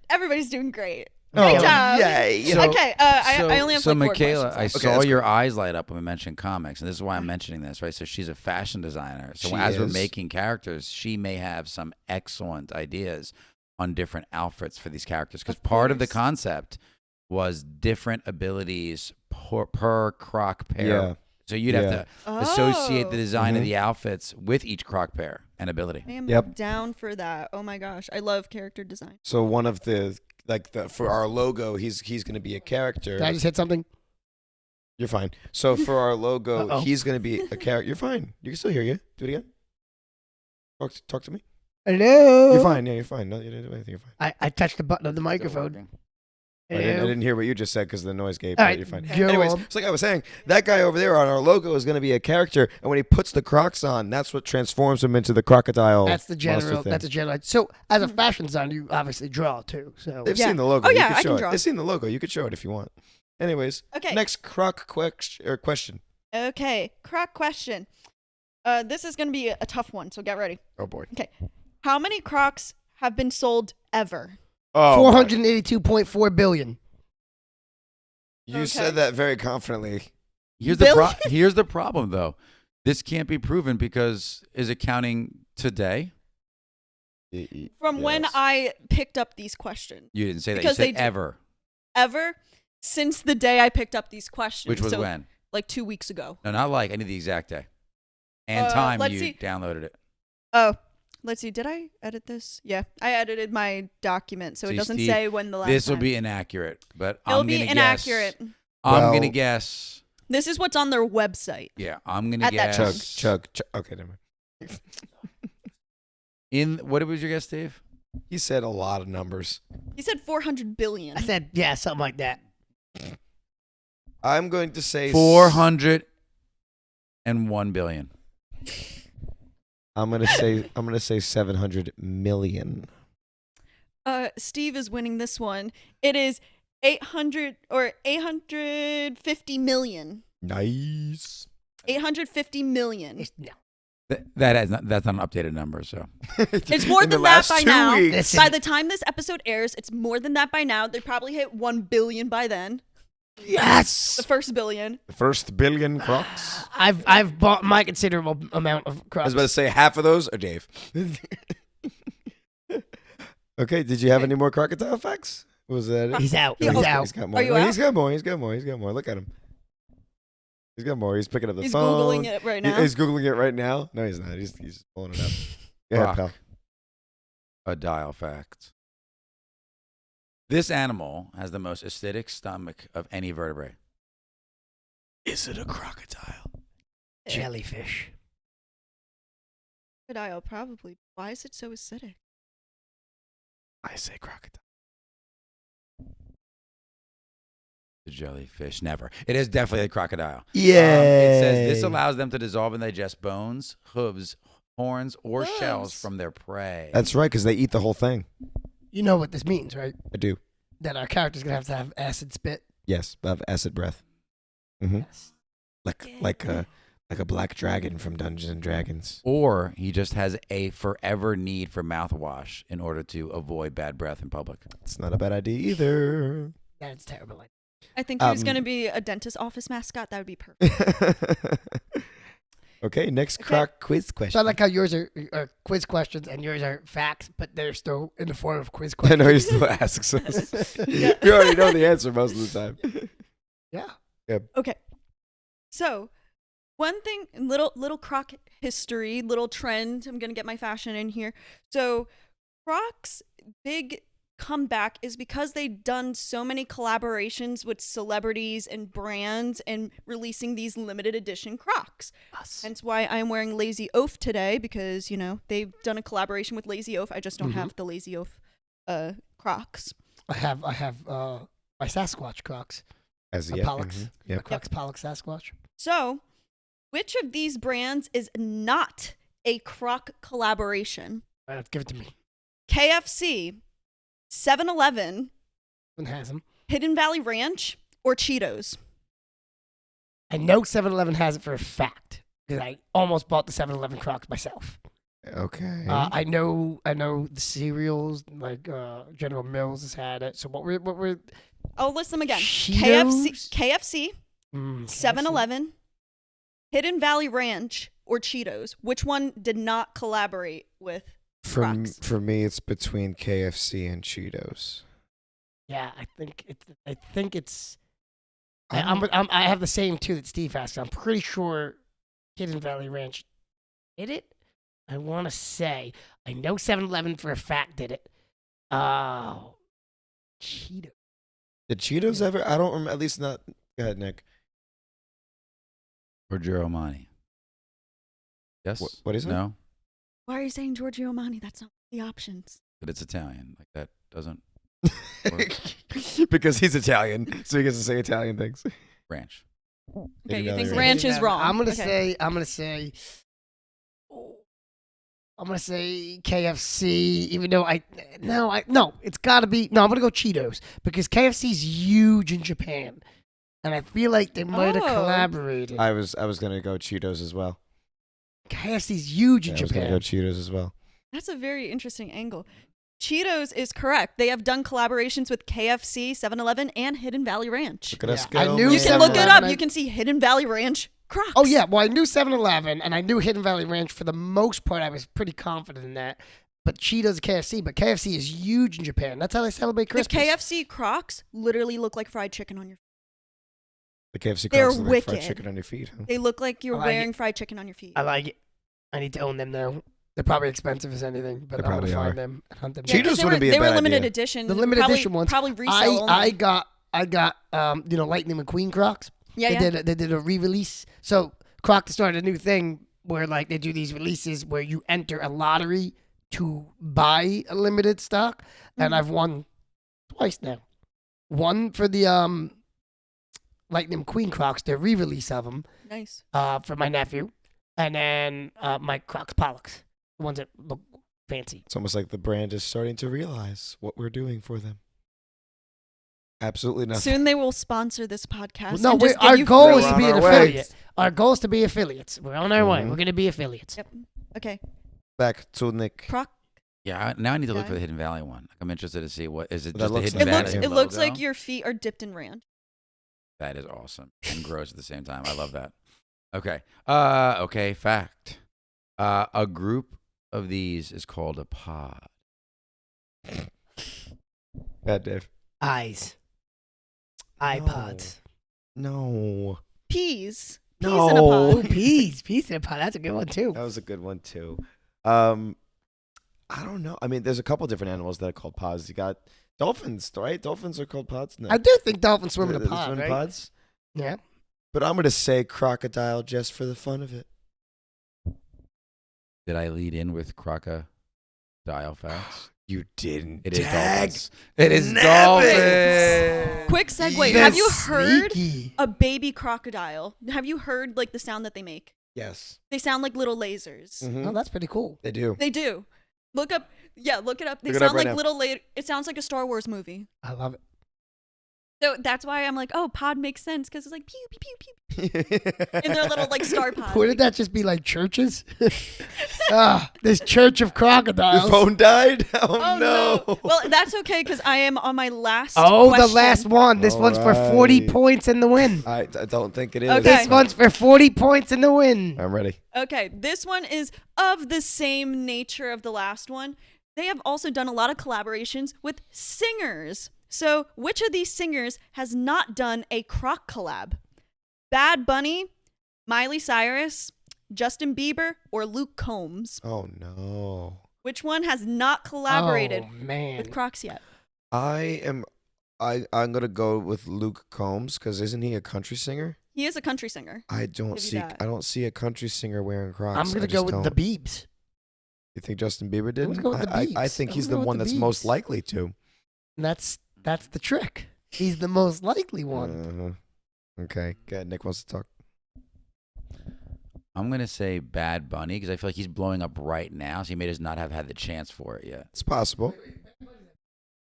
Everybody's doing great. Oh, Good job. yay. So- Okay, I only have so like 4 Michaela, I questions. Okay, saw that's your eyes light up when we mentioned comics, and this is why I'm mentioning this, right? So she's a fashion designer. So She as we're is. making characters, she may have some excellent ideas on different outfits for these characters. Because Of part of the course. concept was different abilities per croc pair. Yeah. So you'd have to associate the Oh. design of Mhm. the outfits with each croc pair and ability. I am Yep. down for that. Oh my gosh, I love character design. So one of the for our logo, he's going to be a character. Did I just hit something? You're fine. So for our logo, Uh-oh. he's going to be a character. You're fine. You can still hear you. Do it again. Talk to me. Hello. You're fine. Yeah, you're fine. No, you didn't do anything. You're fine. I touched the button of the microphone. I didn't hear what you just said because the noise gave. All But right, you're fine. go Anyways, on. it's like I was saying, that guy over there on our logo is going to be a character, and when he puts the Crocs on, that's what transforms him into the crocodile. That's the monster general. thing. That's a general. So as a fashion designer, you obviously draw too. So They've Yeah. seen the logo. Oh, You yeah, could I show can it. draw. They've seen the logo. You could show it if you want. Anyways, Okay. next croc question. Okay, croc question. This is going to be a tough one, so get ready. Oh boy. Okay. How many Crocs have been sold ever? Oh, 482.4 billion. you Okay. said that very confidently. Here's the problem, though. This can't be proven because is it counting today? From when I picked up these questions. You didn't say that. Because You they said do- ever. Ever since the day I picked up these questions. Which was so, when? Like 2 weeks ago. No, not like. I need the exact day. And time let's you see. downloaded it. Oh, let's see. Did I edit this? Yeah, I edited my document, so it See, doesn't Steve, say when the last This will time. be inaccurate, but It'll I'm be gonna inaccurate. guess. I'm Well- gonna guess. This is what's on their website. Yeah, I'm gonna At that guess. Chug. Okay, never mind. In what was your guess, Dave? He said a lot of numbers. He said 400 billion. I said, yeah, something like that. I'm going to say 401 billion. I'm gonna say 700 million. Steve is winning this one. It is 850 million. Nice. 850 million. No. That's not an updated number. So It's more In the than that last by 2 now. weeks. Listen. By the time this episode airs, it's more than that by now. They probably hit 1 billion by then. Yes. The first billion. The first billion Crocs. I've bought my considerable amount of I Crocs. was about to say half of those are Dave. Okay, did you have any more crocodile facts? Was that it? He's out. He's He's out. out. He's got more. Are you Oh, out? He's got more. He's got more. He's got more. Look at him. He's got more. He's picking up the He's phone. Googling it right now. He's Googling it right now. No, he's not. He's pulling it up. Go ahead, Croc. pal. a dial fact. This animal has the most acidic stomach of any vertebrate. Is it a crocodile? Jellyfish. Crocodile, probably. Why is it so acidic? I say crocodile. The jellyfish, never. It is definitely a crocodile. Yeah. It says this allows them to dissolve and digest bones, hooves, horns, or shells Hooves. from their prey. That's right, because they eat the whole thing. You know what this means, right? I do. That our character's gonna have to have acid spit. Yes, I have acid breath. Mm-hmm. Yes. Like a black dragon from Dungeons and Dragons. Or he just has a forever need for mouthwash in order to avoid bad breath in public. It's not a bad idea either. That's terrible. I think he was Um, going to be a dentist office mascot. That would be perfect. Okay, next Okay. croc quiz question. So I like how yours are quiz questions and yours are facts, but they're still in the form of quiz I questions. know he still asks us. You already know the answer most of the time. Yeah. Okay. So, one thing, little Croc history, little trend. I'm going to get my fashion in here. So, Croc's big comeback is because they've done so many collaborations with celebrities and brands and releasing these limited edition Crocs. Hence why I'm wearing Lazy Oaf today, because, you know, they've done a collaboration with Lazy Oaf. I just don't have the Lazy Oaf Crocs. I have my Sasquatch Crocs. As My yet. Pollux. Mhm. My Yep. Crocs Pollux Sasquatch. So, which of these brands is not a Croc collaboration? All right, give it to me. KFC, 7-Eleven, One has them. Hidden Valley Ranch, or Cheetos? I know 7-Eleven has it for a fact because I almost bought the 7-Eleven Crocs myself. Okay. I know the cereals like General Mills has had it. So what were I'll list them again. Cheetos? KFC, KFC? 7-Eleven, Hidden Valley Ranch, or Cheetos. Which one did not collaborate with Crocs? For me, it's between KFC and Cheetos. Yeah, I think it's. I have the same two that Steve has. I'm pretty sure Hidden Valley Ranch did it. I want to say I know 7-Eleven for a fact did it. Oh, Cheetos. Did Cheetos ever? I don't remember. At least not. Go ahead, Nick. Or Giromani. Yes? What is it? No? Why are you saying Giorgio Armani? That's not the options. But it's Italian. Like that doesn't Because he's Italian, so he gets to say Italian things. ranch. Okay, Hidden you Valley think Ranch. ranch is wrong. I'm gonna Okay. say KFC. Even though no, it's got to be no. I'm gonna go Cheetos because KFC's huge in Japan. and I feel like they might have Oh. collaborated. I was gonna go Cheetos as well. KFC's huge in I was gonna go Japan. Cheetos as well. That's a very interesting angle. Cheetos is correct. They have done collaborations with KFC, 7-Eleven, and Hidden Valley Ranch. Look at us Yeah, I go. knew man. You can look it 7-Eleven, up. You can see Hidden Valley Ranch Crocs. Oh yeah, well I knew 7-Eleven and I knew Hidden Valley Ranch for the most part. I was pretty confident in that. But Cheetos, KFC, but KFC is huge in Japan. That's how they celebrate The Christmas. KFC Crocs literally look like fried chicken on your feet. The KFC They're Crocs look like fried wicked. chicken on your feet. Huh? They look like you're I like wearing it. fried chicken on your feet. I like it. I need to own them now. They're probably expensive as anything, but They I'm gonna probably find are. them and hunt them. Yeah, 'cause Cheetos they wouldn't were, be a they were bad limited idea. edition. The limited probably, edition ones. Probably resale only. I got Lightning McQueen Crocs. yeah. They did a re-release. So Croc started a new thing where like they do these releases where you enter a lottery to buy a limited stock, and Mhm. I've won twice now. One for the Lightning McQueen Crocs, the re-release of them, Nice. for my nephew, and then my Crocs Pollux, the ones that look fancy. It's almost like the brand is starting to realize what we're doing for them. Absolutely nothing. Soon they will sponsor this podcast. No, and just give our you goal free- is to We're be on an our way. affiliate. Our goal is to be affiliates. We're on our way. Mhm. We're going to be affiliates. Yep. Okay. Back to Nick. Croc. Yeah, now I need to look Okay. for the Hidden Valley one. I'm interested to see what is it. That Just the looks Hidden like It Valley looks. Valley It looks logo? like your feet are dipped in ranch. That is awesome and gross at the same time. I love that. Okay. Okay. Fact. A group of these is called a pod. Bad Dave. Eyes. iPods. No. Peas. Peas No. in a Oh, pod. peas. Peas in a pod. That's a good one, too. That was a good one too. I don't know. I mean, there's a couple different animals that are called pods. You got dolphins, right? Dolphins are called pods. No. I do think dolphins swim in a They pod, swim in right? pods. Yeah. But I'm gonna say crocodile just for the fun of it. Did I lead in with crocodile facts? You didn't. It is Dag. dolphins. It is nabbit. dolphins. Quick segue. Yes. Have you heard Sneaky. a baby crocodile? Have you heard like the sound that they make? Yes. They sound like little lasers. Mhm. Oh, that's pretty cool. They do. They do. Look up. Yeah, look it up. They Look it up sound right like now. little It sounds like a Star Wars movie. I love it. So that's why I'm like, oh, pod makes sense because it's like pew pew pew pew in their little like star pod. Wouldn't that just be like churches? This church of Your crocodiles. phone died. Oh, Oh no. Well, that's okay because I am on my last. Oh, question. the last one. This one's for 40 Alright. points in the win. I don't think it is. Okay. This one's for 40 points in the win. I'm ready. Okay, this one is of the same nature of the last one. They have also done a lot of collaborations with singers. So, which of these singers has not done a Croc collab? Bad Bunny, Miley Cyrus, Justin Bieber, or Luke Combs? Oh no. Which one has not collaborated Oh, man. with Crocs yet? I'm gonna go with Luke Combs because isn't he a country singer? He is a country singer. I don't Give you see. that. I don't see a country singer wearing Crocs. I'm going I to go just with the don't. Biebs. You think Justin Bieber did? gonna go with the I Biebs. think I'm he's gonna the go one with that's the most Biebs. likely to. That's the trick. He's the most likely one. Okay. Good. Nick wants to talk. I'm gonna say Bad Bunny because I feel like he's blowing up right now, so he may just not have had the chance for it yet. It's possible.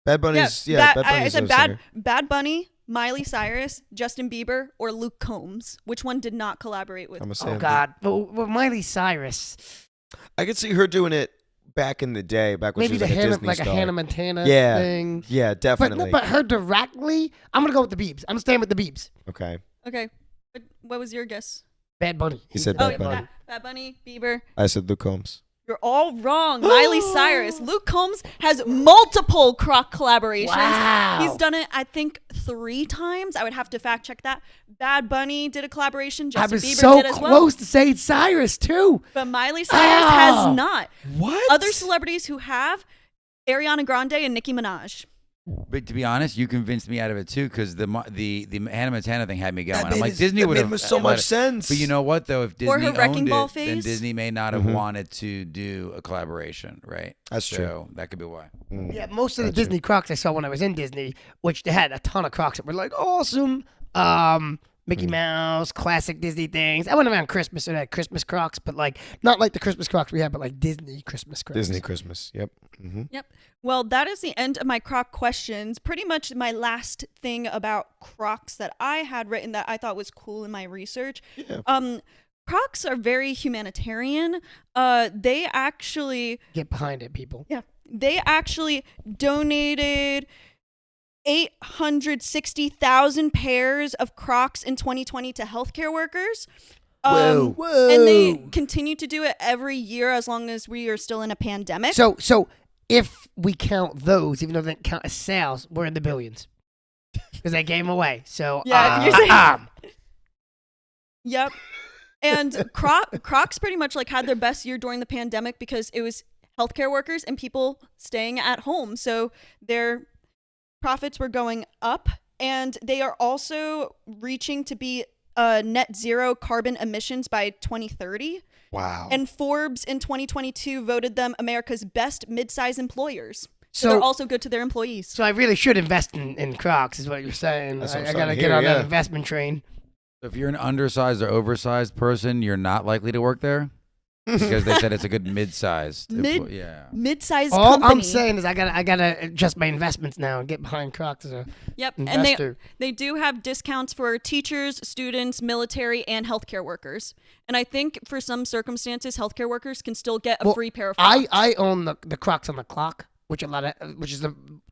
Bad Bunny's Bad Bunny's a Bad singer. Bad Bunny, Miley Cyrus, Justin Bieber, or Luke Combs. Which one did not collaborate with? I'm gonna say. Oh, God. But Miley Cyrus. I could see her doing it back in the day, back when Maybe she was like a Disney like a star. Hannah Montana Yeah. thing. Yeah, But, definitely. but her directly, I'm going to go with the Biebs. I'm staying with the Biebs. Okay. Okay, what was your guess? Bad Bunny. He said Oh, Bad Bunny. Bad Bunny, Bieber. I said Luke Combs. You're all wrong. Miley Cyrus. Luke Combs has multiple Croc collaborations. Wow. He's done it, I think, 3 times. I would have to fact check that. Bad Bunny did a collaboration. I Justin was Bieber so did as well. close to saying Cyrus, too. But Miley Cyrus Oh. has not. What? Other celebrities who have, Ariana Grande and Nicki Minaj. But to be honest, you convinced me out of it too because the Hannah Montana thing had me going. That I'm made like it- Disney that would made have so much sense. But you know what though? If Disney Or her Wrecking owned Ball it, then phase. Disney may not have Mhm. wanted to do a collaboration, right? That's so true. that could be why. Yeah, most of the Gotcha. Disney Crocs I saw when I was in Disney, which they had a ton of Crocs that were like awesome. Mickey Mouse, classic Disney things. I went around Christmas and had Christmas Crocs, but like not like the Christmas Crocs we had, but like Disney Christmas Crocs. Disney Christmas. Yep. Yep. Well, that is the end of my Croc questions. Pretty much my last thing about Crocs that I had written that I thought was cool in my research. Yeah. Crocs are very humanitarian. They actually Get behind it, people. Yeah. They actually donated 860,000 pairs of Crocs in 2020 to healthcare workers. Whoa. And they continue to do it every year as long as we are still in a pandemic. So if we count those, even though they don't count as sales, we're in the billions. Because they gave them away. So Yeah, you're saying- Yep. And Crocs pretty much like had their best year during the pandemic because it was healthcare workers and people staying at home. So their profits were going up, and they are also reaching to be net zero carbon emissions by 2030. Wow. And Forbes in 2022 voted them America's best mid-size employers. So So- they're also good to their employees. So I really should invest in Crocs, is what you're saying. That's what I'm I gotta starting to get hear, on that yeah. investment train. If you're an undersized or oversized person, you're not likely to work there because they said it's a good mid-sized. Yeah. Mid-sized All company. I'm saying is I gotta adjust my investments now and get behind Crocs as a Yep, investor. and they do have discounts for teachers, students, military, and healthcare workers. And I think for some circumstances, healthcare workers can still get a free pair of Crocs. I own the Crocs on the clock, which is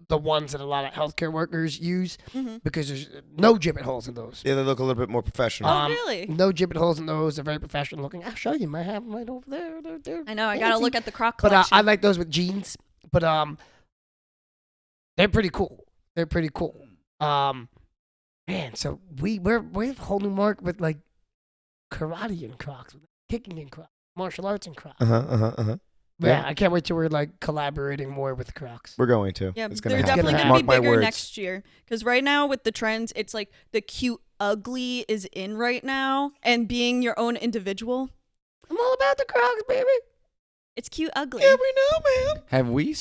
the ones that a lot of healthcare workers use because there's no gibbet holes in those. Yeah, they look a little bit more professional. Oh, really? No gibbet holes in those. They're very professional looking. I'll show you. I have them right over there. They're I know. I gotta fancy. look at the Croc But collection. I like those with jeans. But they're pretty cool. They're pretty cool. Man, so we're a whole new mark with like karate and Crocs, with kicking and Crocs, martial arts and Crocs. Uh-huh. Yeah, I can't wait till we're like collaborating more with Crocs. We're going to. Yeah, it's gonna they're happen. definitely It's gonna gonna be Mark my bigger words. next year. Because right now with the trends, it's like the cute ugly is in right now, and being your own individual. I'm all about the Crocs, baby. It's cute ugly. Yeah, we know, man. Have we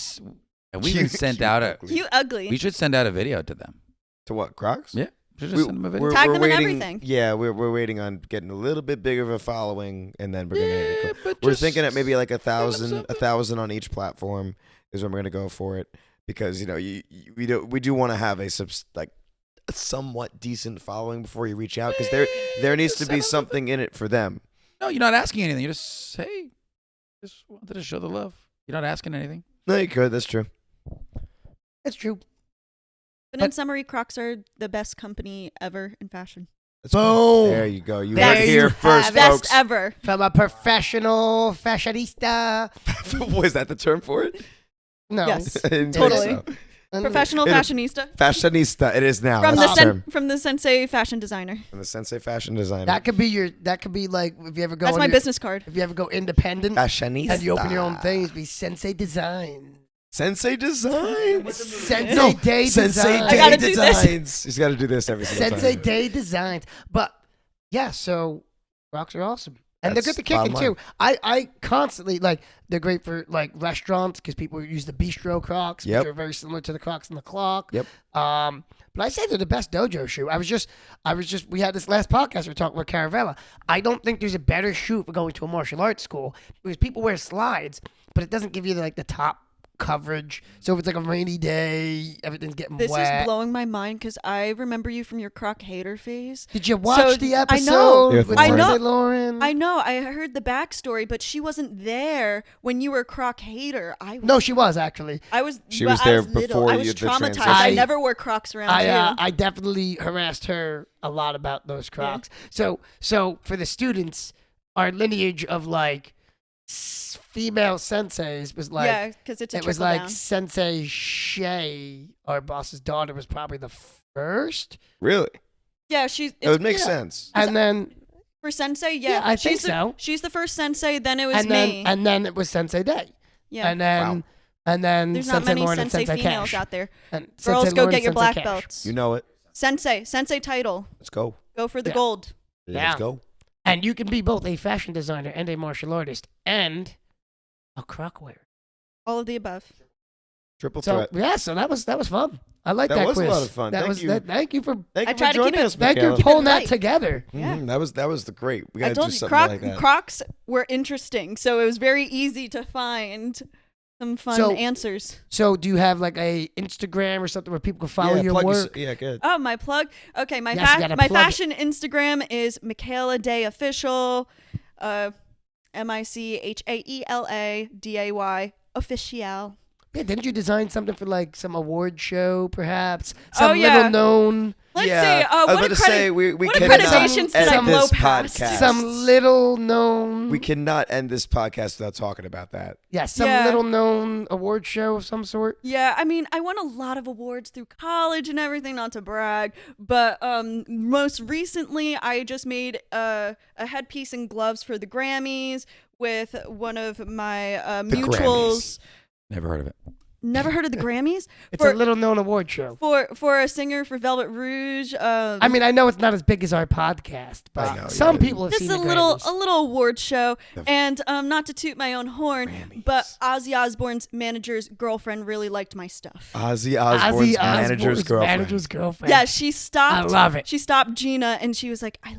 even sent out a? Cute ugly. We should send out a video to them. To what, Crocs? Yeah. Should just send them a video. Tag them in waiting, everything. Yeah, we're waiting on getting a little bit bigger of a following, and then we're Yeah, gonna. but We're just thinking at maybe like them 1,000 on each platform is when we're gonna go for it, because we do want to have a somewhat decent following before you reach out, because there needs to be something in it for them. No, you're not asking anything. You just hey, just wanted to show the love. You're not asking anything. No, you could. That's true. That's true. But in summary, Crocs are the best company ever in fashion. That's cool. There you go. You There heard it you here have first, it. Best folks. ever. From a professional fashionista. Was that the term for it? No. Yes. I didn't Totally. think so. Professional It- fashionista. Fashionista. It is now. From That's the the term. from the Sensei fashion designer. From the Sensei fashion designer. That could be like if you ever go That's my under- business card. if you ever go independent Fashionista. and you open your own thing, it'd be Sensei Design. Sensei Designs. Sensei Day Sensei Design. I Day gotta do this. Designs. He's got to do this every single Sensei time. Day Designs. But yeah, so Crocs are awesome. And That's they're good to bottom kicking too. I constantly like they're great for like restaurants because people use the bistro Crocs, Yep. which are very similar to the Crocs on the clock. Yep. But I say they're the best dojo shoe. I was just we had this last podcast we were talking about Caravella. I don't think there's a better shoe for going to a martial arts school because people wear slides, but it doesn't give you like the top coverage. So if it's like a rainy day, everything's getting This wet. is blowing my mind because I remember you from your Croc hater phase. Did you watch So, the I episode know. with I know. Lindsay Lauren? I know. I heard the backstory, but she wasn't there when you were Croc hater. No, she was actually. She was there little. before I was you- the traumatized. transition. I never wore Crocs around you. I definitely harassed her a lot about those Crocs. So for the students, our lineage of like female senseis was like yeah, because it's a it was trickle like down. Sensei Shay, our boss's daughter, was probably the first, Really? Yeah, she's It would make yeah. sense. and then for sensei. Yeah, Yeah, I think she's so. She's the first sensei. Then it was and me. then it was Sensei Day, yeah, and then Wow. and then there's Sensei not many Lauren and sensei Sensei females Cash. out there. And Girls, Sensei go Lauren get and your Sensei black Cash. belts. You know it. Sensei title. Let's go. Go for the Yeah. gold. Yeah. Let's go. And you can be both a fashion designer and a martial artist and a croc wearer. All of the above. Triple So threat. yeah, so that was fun. I like that, That was a quiz. lot of fun. That Thank was you. that. Thank you for Thank I you try for to keep joining it- us, thank you Michaela. for pulling it that light. together. Yeah. That was the great. We I gotta do told you, something like that. Crocs were interesting, so it was very easy to find some fun So- answers. So, do you have like a Instagram or something where people can follow yeah, your plug work? yeah, good. Oh, my plug. Okay, my Yes, you gotta my plug it. fashion Instagram is Michaela Day Official. MICHAELA DAY official. Yeah, didn't you design something for like some award show, perhaps? Some Oh, yeah. little known, Let's yeah, see. I was What about to say we what cannot accreditations did end I blow this past? podcast. some little known. We cannot end this podcast without talking about that. Yeah, some Yeah. little known award show of some sort. Yeah, I mean, I won a lot of awards through college and everything, not to brag, but most recently I just made a headpiece and gloves for the Grammys with one of my mutuals. Never heard of it. Never heard of the Grammys? It's For- a little known award show. For a singer for Velvet Rouge. I mean, I know it's not as big as our podcast, but I know, some yeah. people have just seen a the little Grammys. award show, The- and not to toot my own horn, Grammys. but Ozzy Osbourne's manager's girlfriend really liked my stuff. Ozzy Osbourne's manager's girlfriend. Manager's girlfriend. Yeah, she stopped. I love it. She stopped Gina, and she was like, I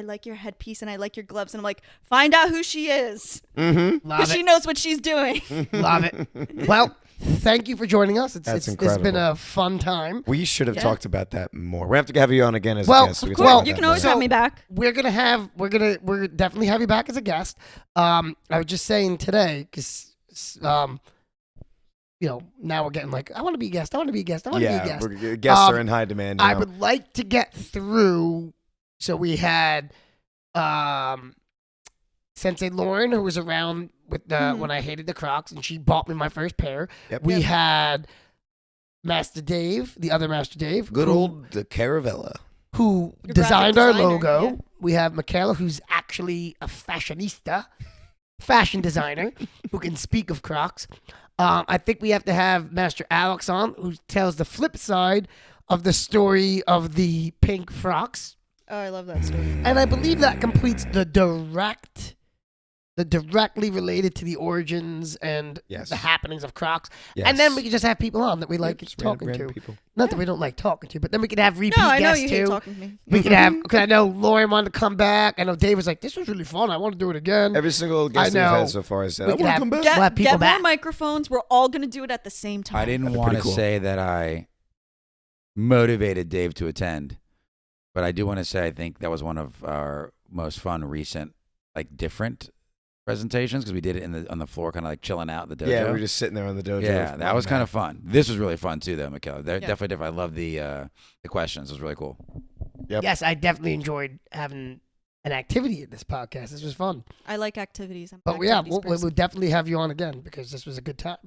like your headpiece and I like your gloves. And I'm like, find out who she is. Mm-hmm. Love Because she it. knows what she's doing. Love it. Well, thank you for joining us. That's It's been incredible. a fun time. We should have Yeah. talked about that more. We have to have you on again as Well, a guest. So we of can talk course. about You that can always more. have me back. We're definitely have you back as a guest. I was just saying today because now we're getting like, I want to be a guest. I want to be a guest. I want to be a Yeah, guest. guests Um, are in high demand I now. would like to get through. So we had Sensei Lauren, who was around with when I hated the Crocs, and she bought me my first pair. Yep. We Yep. had Master Dave, the other Master Dave, Good who- old the Caravella. who Your designed graphic our designer, logo. yeah. We have Michaela, who's actually a fashionista, fashion designer, who can speak of Crocs. I think we have to have Master Alex on, who tells the flip side of the story of the pink frocks. Oh, I love that story. And I believe that completes the directly related to the origins and Yes. the happenings of Crocs. Yes. And then we can just have people on that we like Just talking random to. people. Not that we don't like talking to, but then we could have repeat No, I know guests you too. hate talking to me. We could have, because I know Lauren wanted to come back. I know Dave was like, this was really fun. I want to do it again. Every single guest I that we've know. had so far has said, We I could want to have- come back. We'll have people Get more back. microphones. We're all going to do it at the same time. I didn't That'd be want to pretty cool. say that I motivated Dave to attend, but I do want to say I think that was one of our most fun recent, like different presentations because we did it on the floor, kind of like chilling out in the dojo. Yeah, we were just sitting there on the dojo. Yeah, that was kind of fun. This was really fun too, though, Michaela. They're Yeah. definitely different. I love the questions. It was really cool. Yep. Yes, I definitely enjoyed having an activity in this podcast. This was fun. I like activities. I'm an But yeah, activities we'll person. definitely have you on again because this was a good time.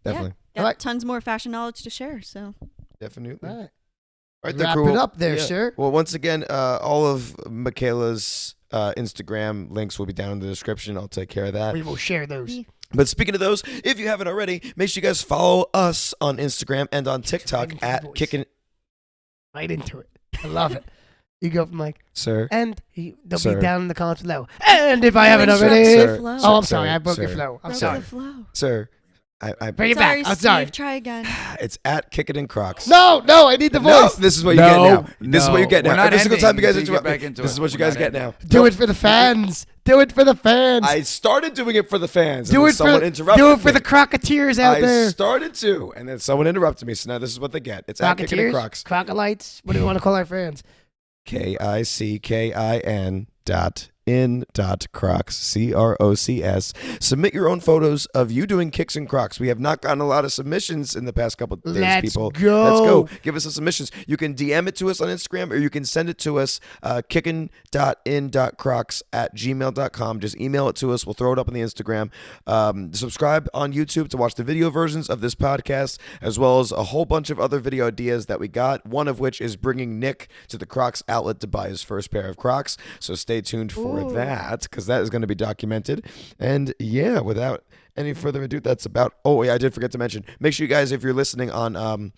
Definitely. Got All right. tons more fashion knowledge to share. So Definitely. All right. All right, then, Wrap cool. it up there, Yeah. sir. Well, once again, all of Michaela's Instagram links will be down in the description. I'll take care of that. We will share those. Yeah. But speaking of those, if you haven't already, make sure you guys follow us on Instagram and on TikTok into the at voice. Kickin. Right into it. I love it. You go from like, Sir. and they'll Sir. be down in the comments below. And if I haven't Interrupt already. Sir. flow. Oh, I'm Sir. sorry. I broke your Sir. flow. I'm Broke sorry. the flow. Sir. I Bring it Sorry, back. I'm Steve. sorry. Try again. it's at Kickin and Crocs. No, I need the No, voice. this is what you get now. This is what you get We're now. not Every single time you guys ending until you interrupt get back me, into this it. is what you We're guys not get ending. now. Do it for the fans. Do it for the fans. I started doing it for the fans. do and it then someone for interrupted do it for me. the crocketeers out I there. started to, and then someone interrupted me. So now this is what they get. It's at Kickin and Crocs. Crocolites. What do we want to call our fans? KICKIN.in.crocs, CROCS. Submit your own photos of you doing kicks and Crocs. We have not gotten a lot of submissions in the past couple of days, Let's people. go. Let's go. Give us some submissions. You can DM it to us on Instagram or you can send it to us, kickin.in.crocs@gmail.com. Just email it to us. We'll throw it up on the Instagram. Subscribe on YouTube to watch the video versions of this podcast, as well as a whole bunch of other video ideas that we got, one of which is bringing Nick to the Crocs outlet to buy his first pair of Crocs. So stay tuned for that, because that is going to be documented. And yeah, without any further ado, that's about. Oh yeah, I did forget to mention. Make sure you guys, if you're listening on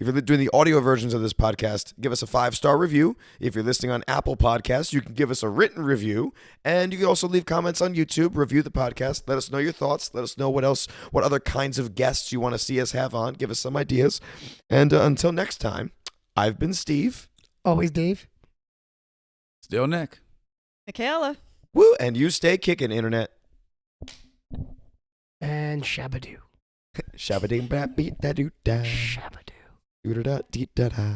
If you're doing the audio versions of this podcast, give us a 5-star review. If you're listening on Apple Podcasts, you can give us a written review. And you can also leave comments on YouTube, review the podcast. Let us know your thoughts. Let us know what other kinds of guests you want to see us have on. Give us some ideas. And until next time, I've been Steve. Always Dave. Still Nick. Michaela. Woo! And you stay kicking, internet. And Shabadoo. Shabba-ding-bap-beat-da-doo-da. Shabadoo. Doo-da-da-dee-da-da.